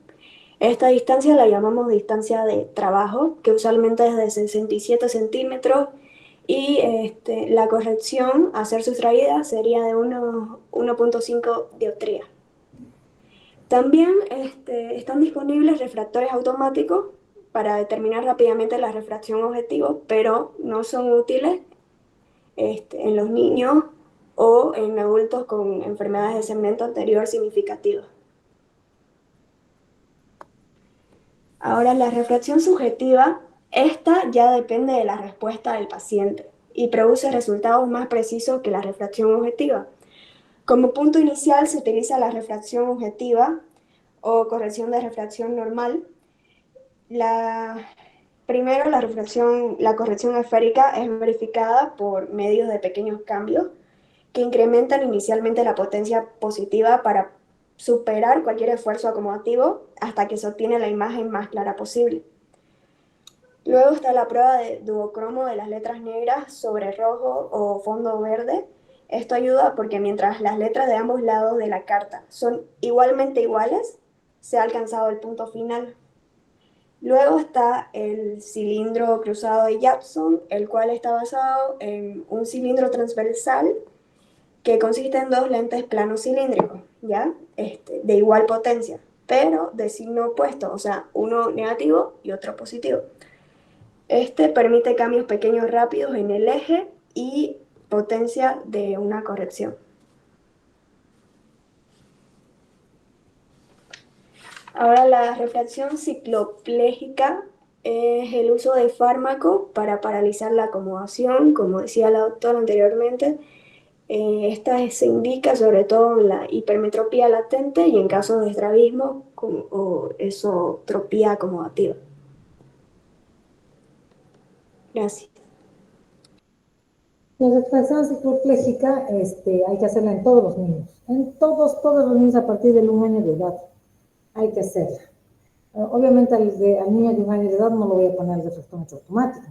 Esta distancia la llamamos distancia de trabajo, que usualmente es de 67 centímetros, y la corrección a ser sustraída sería de unos 1.5 dioptrías. También están disponibles refractores automáticos para determinar rápidamente la refracción objetivo, pero no son útiles en los niños o en adultos con enfermedades de segmento anterior significativas. Ahora, la refracción subjetiva, esta ya depende de la respuesta del paciente y produce resultados más precisos que la refracción objetiva. Como punto inicial se utiliza la refracción objetiva o corrección de refracción normal. Primero, la corrección esférica es verificada por medios de pequeños cambios que incrementan inicialmente la potencia positiva para superar cualquier esfuerzo acomodativo hasta que se obtiene la imagen más clara posible. Luego está la prueba de duocromo de las letras negras sobre rojo o fondo verde. Esto ayuda porque mientras las letras de ambos lados de la carta son igualmente iguales, se ha alcanzado el punto final. Luego está el cilindro cruzado de Jackson, el cual está basado en un cilindro transversal que consiste en dos lentes planos cilíndricos, ¿ya? De igual potencia, pero de signo opuesto, o sea, uno negativo y otro positivo. Este permite cambios pequeños rápidos en el eje y potencia de una corrección. Ahora, la refracción cicloplégica es el uso de fármaco para paralizar la acomodación, como decía la doctora anteriormente. Esta se indica sobre todo en la hipermetropía latente y en casos de estrabismo o esotropía acomodativa. Gracias. La refracción cicloplégica hay que hacerla en todos los niños. En todos los niños a partir de 1 año de edad hay que hacerla. Obviamente al niño de 1 año de edad no lo voy a poner de refractómetro automático.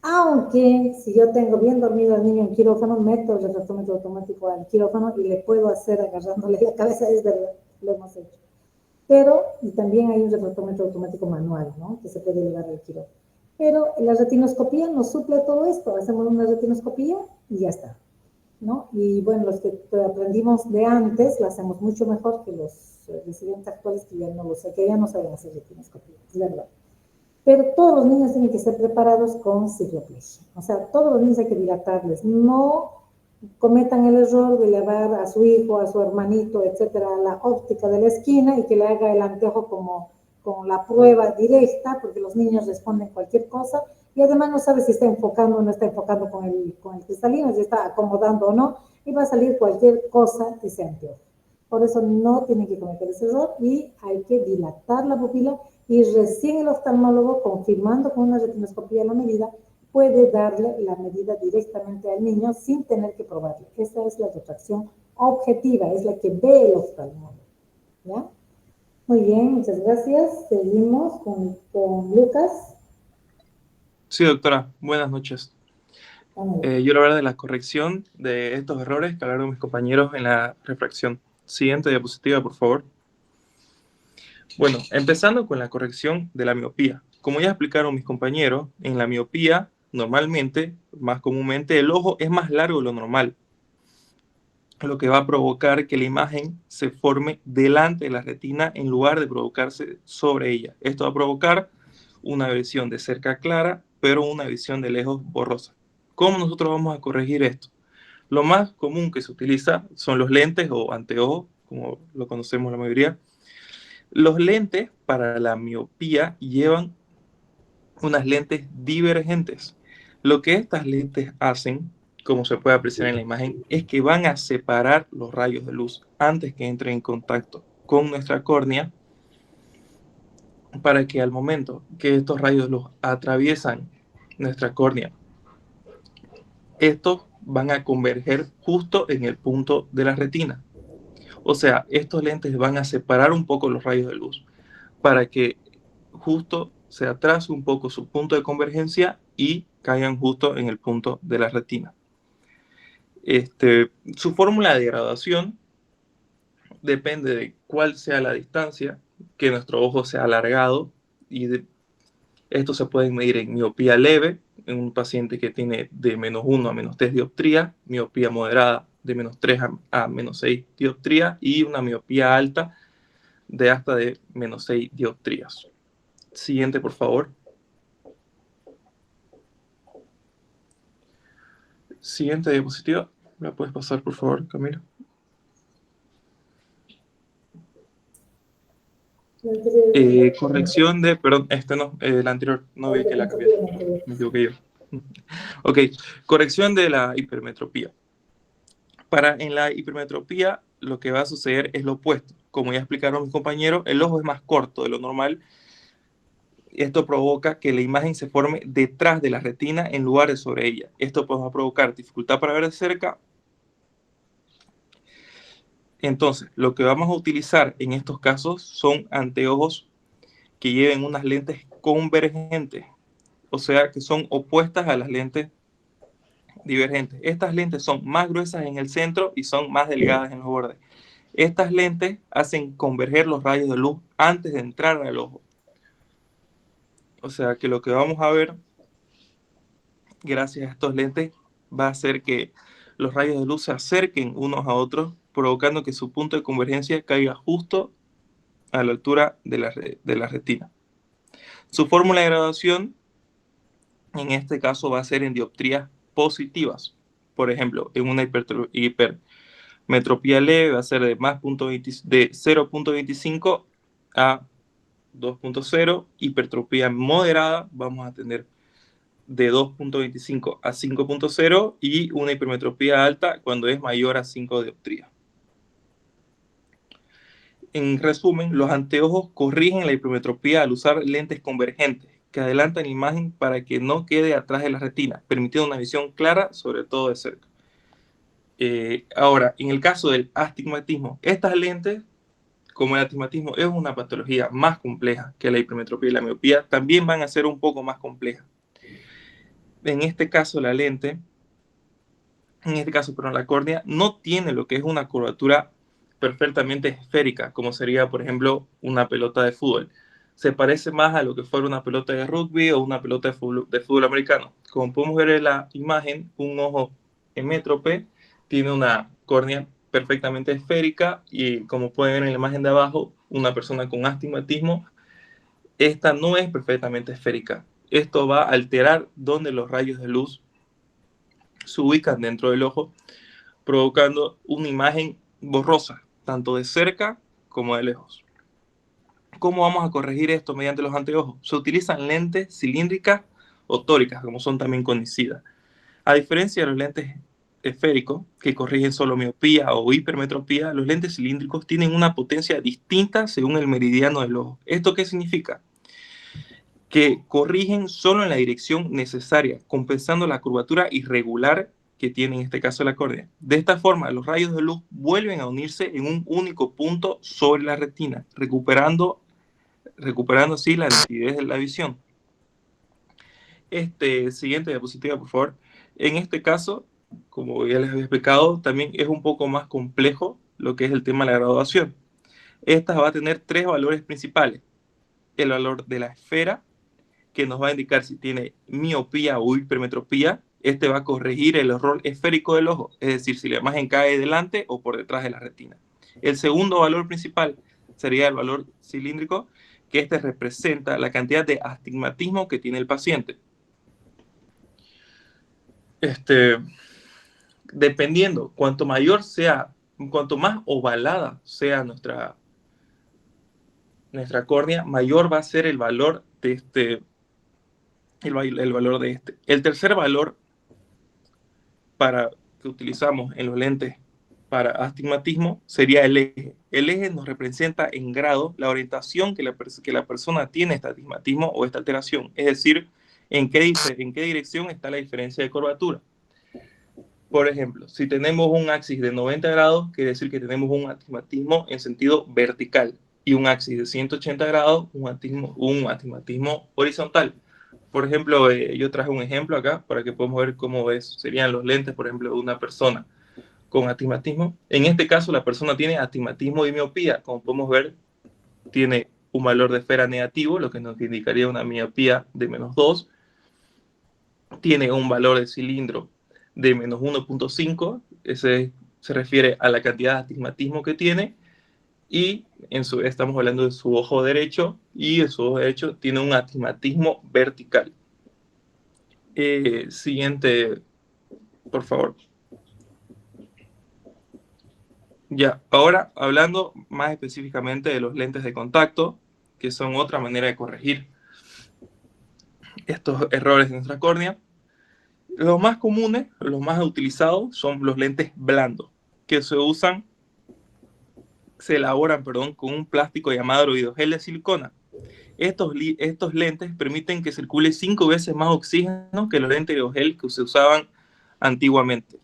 Aunque si yo tengo bien dormido al niño en quirófano, meto el refractómetro automático al quirófano y le puedo hacer agarrándole la cabeza, es verdad, lo hemos hecho. Pero, y también hay un refractómetro automático manual, ¿no? Que se puede llevar al quirófano. Pero la retinoscopía nos suple todo esto, hacemos una retinoscopía y ya está, ¿no? Y bueno, los que aprendimos de antes, lo hacemos mucho mejor que los residentes actuales que ya no lo sé, que ya no saben hacer retinoscopía, es verdad. Pero todos los niños tienen que ser preparados con cicloplegia. O sea, todos los niños hay que dilatarles. No cometan el error de llevar a su hijo, a su hermanito, etcétera, a la óptica de la esquina y que le haga el anteojo como con la prueba directa, porque los niños responden cualquier cosa y además no sabe si está enfocando o no está enfocando con el cristalino, si está acomodando o no, y va a salir cualquier cosa de ese anteojo. Por eso no tienen que cometer ese error y hay que dilatar la pupila y recién el oftalmólogo, confirmando con una retinoscopía la medida, puede darle la medida directamente al niño sin tener que probarle. Esa es la refracción objetiva, es la que ve el oftalmólogo, ¿ya? Muy bien, muchas gracias. Seguimos con Lucas. Sí, doctora, buenas noches. Yo la verdad de la corrección de estos errores que hablaron mis compañeros en la refracción. Siguiente diapositiva, por favor. Bueno, empezando con la corrección de la miopía. Como ya explicaron mis compañeros, en la miopía, normalmente, más comúnmente, el ojo es más largo de lo normal, lo que va a provocar que la imagen se forme delante de la retina en lugar de provocarse sobre ella. Esto va a provocar una visión de cerca clara, pero una visión de lejos borrosa. ¿Cómo nosotros vamos a corregir esto? Lo más común que se utiliza son los lentes o anteojos, como lo conocemos la mayoría. Los lentes para la miopía llevan unas lentes divergentes. Lo que estas lentes hacen, como se puede apreciar en la imagen, es que van a separar los rayos de luz antes que entren en contacto con nuestra córnea, para que al momento que estos rayos de luz atraviesan nuestra córnea, estos van a converger justo en el punto de la retina. O sea, estos lentes van a separar un poco los rayos de luz para que justo se atrase un poco su punto de convergencia y caigan justo en el punto de la retina. Su fórmula de graduación depende de cuál sea la distancia, que nuestro ojo sea alargado, y esto se puede medir en miopía leve, en un paciente que tiene de -1 a -3 dioptrías, miopía moderada de -3 a -6 dioptrías y una miopía alta de hasta de -6 dioptrías. Siguiente, por favor. Siguiente diapositiva. ¿La puedes pasar, por favor, Camila? Corrección de, perdón, no, la anterior, no vi que la cambié, me equivoqué yo. Ok, corrección de la hipermetropía. En la hipermetropía lo que va a suceder es lo opuesto. Como ya explicaron mis compañeros, el ojo es más corto de lo normal. Esto provoca que la imagen se forme detrás de la retina en lugar de sobre ella. Esto va a provocar dificultad para ver de cerca. Entonces, lo que vamos a utilizar en estos casos son anteojos que lleven unas lentes convergentes, o sea, que son opuestas a las lentes divergentes. Estas lentes son más gruesas en el centro y son más delgadas en los bordes. Estas lentes hacen converger los rayos de luz antes de entrar al ojo. O sea que lo que vamos a ver, gracias a estos lentes, va a hacer que los rayos de luz se acerquen unos a otros, provocando que su punto de convergencia caiga justo a la altura de la retina. Su fórmula de graduación, en este caso, va a ser en dioptrías positivas. Por ejemplo, en una hipermetropía leve va a ser de 0.25 a 2.0. Hipermetropía moderada vamos a tener de 2.25 a 5.0 y una hipermetropía alta cuando es mayor a 5 dioptrías. En resumen, los anteojos corrigen la hipermetropía al usar lentes convergentes que adelantan la imagen para que no quede atrás de la retina, permitiendo una visión clara, sobre todo de cerca. Ahora, en el caso del astigmatismo, estas lentes, como el astigmatismo es una patología más compleja que la hipermetropía y la miopía, también van a ser un poco más complejas. En este caso, la córnea no tiene lo que es una curvatura perfectamente esférica, como sería, por ejemplo, una pelota de fútbol. Se parece más a lo que fuera una pelota de rugby o una pelota de fútbol americano. Como podemos ver en la imagen, un ojo hemétrope tiene una córnea perfectamente esférica y, como pueden ver en la imagen de abajo, una persona con astigmatismo, esta no es perfectamente esférica. Esto va a alterar donde los rayos de luz se ubican dentro del ojo, provocando una imagen borrosa, tanto de cerca como de lejos. ¿Cómo vamos a corregir esto mediante los anteojos? Se utilizan lentes cilíndricas o tóricas, como son también conocidas. A diferencia de los lentes esféricos, que corrigen solo miopía o hipermetropía, los lentes cilíndricos tienen una potencia distinta según el meridiano del ojo. ¿Esto qué significa? Que corrigen solo en la dirección necesaria, compensando la curvatura irregular que tiene en este caso la córnea. De esta forma, los rayos de luz vuelven a unirse en un único punto sobre la retina, recuperando así la nitidez de la visión. Siguiente diapositiva, por favor. En este caso, como ya les había explicado, también es un poco más complejo lo que es el tema de la graduación. Esta va a tener tres valores principales. El valor de la esfera, que nos va a indicar si tiene miopía o hipermetropía. Este va a corregir el error esférico del ojo, es decir, si la imagen cae delante o por detrás de la retina. El segundo valor principal sería el valor cilíndrico, que este representa la cantidad de astigmatismo que tiene el paciente. Dependiendo, cuanto más ovalada sea nuestra córnea, mayor va a ser el valor de El tercer valor que utilizamos en los lentes para astigmatismo sería el eje. El eje nos representa en grado la orientación que la persona tiene este astigmatismo o esta alteración, es decir, en qué dirección está la diferencia de curvatura. Por ejemplo, si tenemos un axis de 90 grados, quiere decir que tenemos un astigmatismo en sentido vertical, y un axis de 180 grados, un astigmatismo horizontal. Por ejemplo, yo traje un ejemplo acá para que podamos ver cómo serían los lentes, por ejemplo, de una persona con astigmatismo. En este caso, la persona tiene astigmatismo y miopía. Como podemos ver, tiene un valor de esfera negativo, lo que nos indicaría una miopía de -2. Tiene un valor de cilindro de -1.5. Ese se refiere a la cantidad de astigmatismo que tiene. Y estamos hablando de su ojo derecho, y en su ojo derecho tiene un astigmatismo vertical. Siguiente, por favor. Ya, ahora hablando más específicamente de los lentes de contacto, que son otra manera de corregir estos errores de nuestra córnea. Los más comunes, los más utilizados, son los lentes blandos, que se elaboran con un plástico llamado hidrogel de silicona. Estos lentes permiten que circule 5 veces más oxígeno que los lentes de hidrogel que se usaban antiguamente.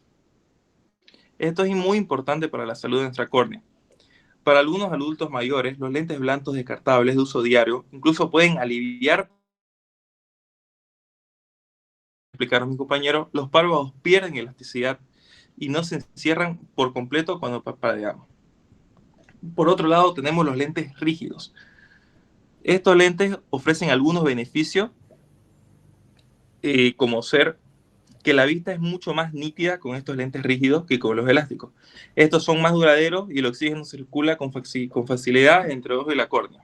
Esto es muy importante para la salud de nuestra córnea. Para algunos adultos mayores, los lentes blancos descartables de uso diario incluso pueden aliviar, explicaron mis compañeros, los párpados pierden elasticidad y no se cierran por completo cuando parpadeamos. Por otro lado, tenemos los lentes rígidos. Estos lentes ofrecen algunos beneficios, como ser que la vista es mucho más nítida con estos lentes rígidos que con los elásticos. Estos son más duraderos y el oxígeno circula con facilidad entre el ojo y la córnea.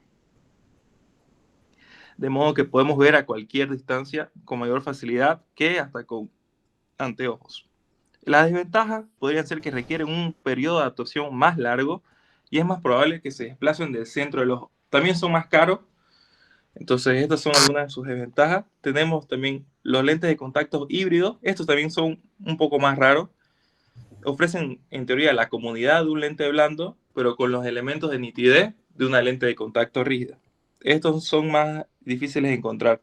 De modo que podemos ver a cualquier distancia con mayor facilidad que hasta con anteojos. Las desventajas podrían ser que requieren un periodo de adaptación más largo y es más probable que se desplacen del centro del ojo. También son más caros. Entonces, estas son algunas de sus desventajas. Tenemos también los lentes de contacto híbridos. Estos también son un poco más raros. Ofrecen, en teoría, la comodidad de un lente blando, pero con los elementos de nitidez de una lente de contacto rígida. Estos son más difíciles de encontrar.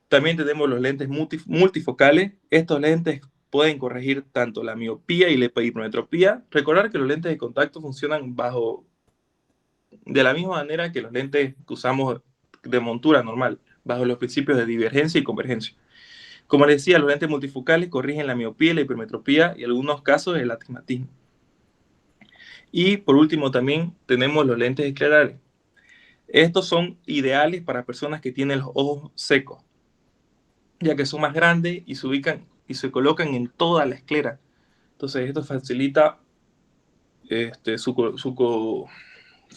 También tenemos los lentes multifocales. Estos lentes pueden corregir tanto la miopía y la hipermetropía. Recordar que los lentes de contacto funcionan de la misma manera que los lentes que usamos de montura normal, bajo los principios de divergencia y convergencia. Como les decía, los lentes multifocales corrigen la miopía, la hipermetropía y en algunos casos el astigmatismo. Y por último también tenemos los lentes esclerales. Estos son ideales para personas que tienen los ojos secos, ya que son más grandes y se ubican y se colocan en toda la esclera. Entonces esto facilita su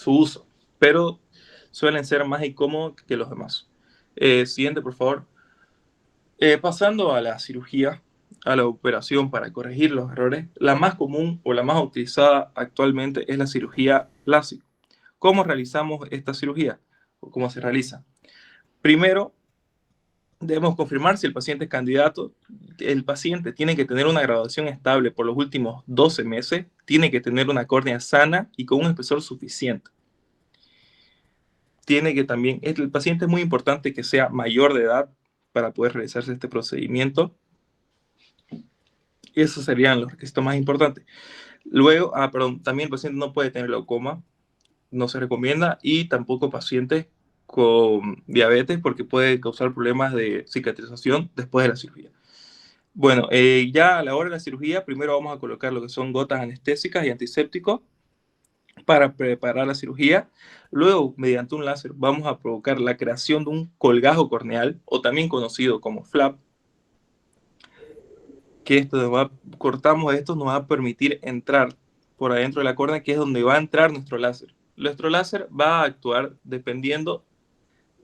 uso, pero suelen ser más incómodos que los demás. Siguiente, por favor. Pasando a la cirugía, a la operación para corregir los errores, la más común o la más utilizada actualmente es la cirugía láser. ¿Cómo realizamos esta cirugía? ¿O cómo se realiza? Primero, debemos confirmar si el paciente es candidato. El paciente tiene que tener una graduación estable por los últimos 12 meses, tiene que tener una córnea sana y con un espesor suficiente. El paciente es muy importante que sea mayor de edad para poder realizarse este procedimiento. Esos serían los requisitos más importantes. Luego, también el paciente no puede tener glaucoma, no se recomienda, y tampoco pacientes con diabetes porque puede causar problemas de cicatrización después de la cirugía. Bueno, ya a la hora de la cirugía, primero vamos a colocar lo que son gotas anestésicas y antisépticos para preparar la cirugía. Luego, mediante un láser, vamos a provocar la creación de un colgajo corneal, o también conocido como flap, que cortamos esto, nos va a permitir entrar por adentro de la córnea, que es donde va a entrar nuestro láser. Nuestro láser va a actuar dependiendo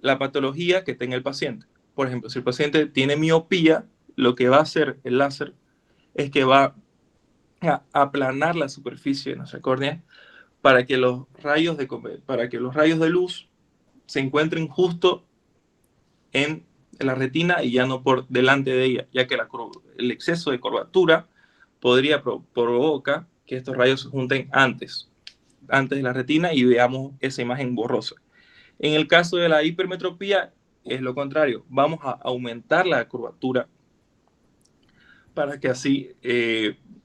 la patología que tenga el paciente. Por ejemplo, si el paciente tiene miopía, lo que va a hacer el láser es que va a aplanar la superficie de nuestra córnea para que los rayos de luz se encuentren justo en la retina y ya no por delante de ella, ya que el exceso de curvatura provoca que estos rayos se junten antes de la retina y veamos esa imagen borrosa. En el caso de la hipermetropía es lo contrario, vamos a aumentar la curvatura para que así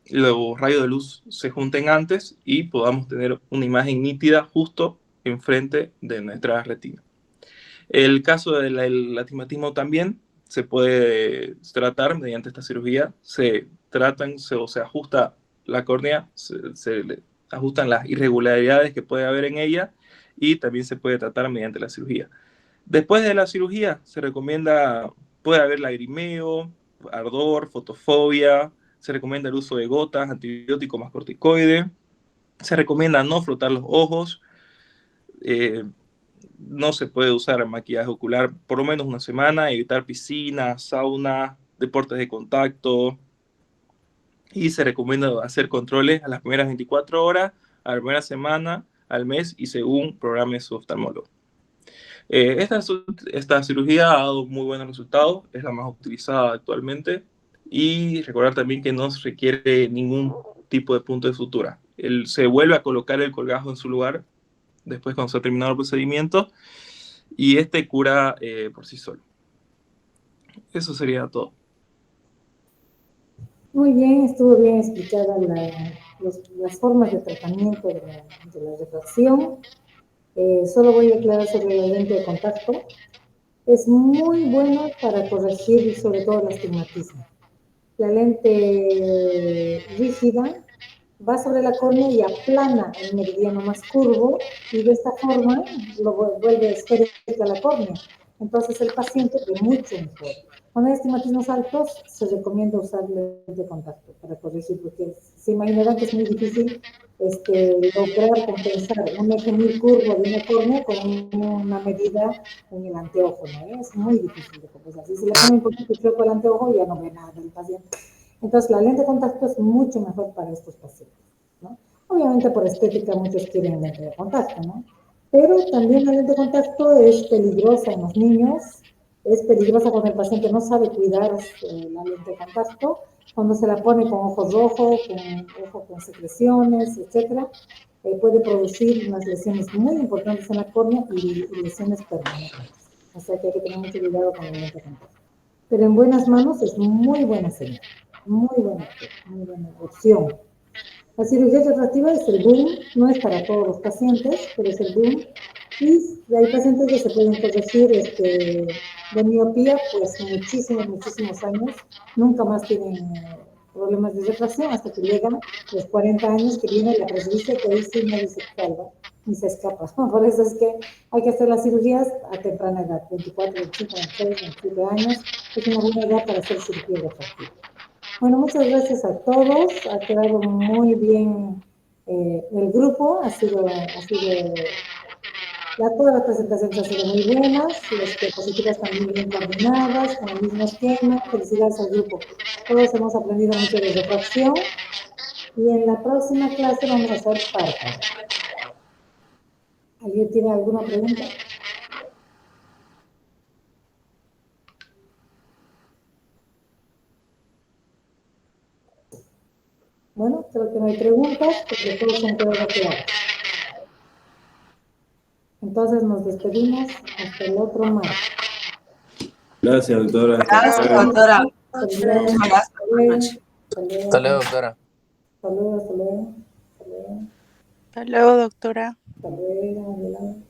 los rayos de luz se junten antes y podamos tener una imagen nítida justo enfrente de nuestra retina. El caso del astigmatismo también se puede tratar mediante esta cirugía. Se ajusta la córnea, se le ajustan las irregularidades que puede haber en ella y también se puede tratar mediante la cirugía. Después de la cirugía puede haber lagrimeo, ardor, fotofobia, se recomienda el uso de gotas, antibiótico más corticoide, se recomienda no frotar los ojos, no se puede usar maquillaje ocular por lo menos una semana, evitar piscinas, sauna, deportes de contacto, y se recomienda hacer controles a las primeras 24 horas, a la primera semana, al mes y según programe su oftalmólogo. Esta cirugía ha dado muy buenos resultados, es la más utilizada actualmente, y recordar también que no se requiere ningún tipo de punto de sutura. Se vuelve a colocar el colgajo en su lugar después cuando se ha terminado el procedimiento y cura por sí solo. Eso sería todo. Muy bien, estuvo bien explicada las formas de tratamiento de la refracción. Solo voy a aclarar sobre la lente de contacto. Es muy bueno para corregir sobre todo el astigmatismo. La lente rígida va sobre la córnea y aplana el meridiano más curvo y de esta forma lo vuelve esférica la córnea. Entonces el paciente ve mucho mejor. Cuando hay astigmatismos altos, se recomienda usar lentes de contacto para corregir, porque se imaginarán que es muy difícil lograr compensar un eje muy curvo de una córnea con una medida en el anteojo, ¿no? Es muy difícil de compensar. Si se le pone un poquito chueco al anteojo, ya no ve nada del paciente. Entonces, la lente de contacto es mucho mejor para estos pacientes, ¿no? Obviamente, por estética, muchos quieren lente de contacto, ¿no? Pero también la lente de contacto es peligrosa en los niños, es peligrosa cuando el paciente no sabe cuidar la lente de contacto, cuando se la pone con ojos rojos, con secreciones, etcétera, puede producir unas lesiones muy importantes en la córnea y lesiones permanentes. O sea que hay que tener mucho cuidado con la lente de contacto. Pero en buenas manos es muy buena señal, muy buena opción. La cirugía refractiva es el boom, no es para todos los pacientes, pero es el boom. Y hay pacientes que se pueden corregir de miopía, pues muchísimos años, nunca más tienen problemas de refracción hasta que llegan los 40 años que viene la presbicia, que ahí sí nadie se salva ni se escapa. Por eso es que hay que hacer las cirugías a temprana edad, 24, 25, 26, 27 años, es una buena edad para hacer cirugía refractiva. Bueno, muchas gracias a todos, ha quedado muy bien el grupo, todas las presentaciones han sido muy buenas, las diapositivas también bien coordinadas, con el mismo esquema, felicidades al grupo. Todos hemos aprendido mucho de refracción y en la próxima clase vamos a hacer párpado. ¿Alguien tiene alguna pregunta? Bueno, creo que no hay preguntas, porque todos han quedado claros. Entonces nos despedimos hasta el otro martes. Gracias, doctora. Gracias, doctora. Hasta luego, doctora. Hasta luego. Hasta luego, doctora. Hasta luego.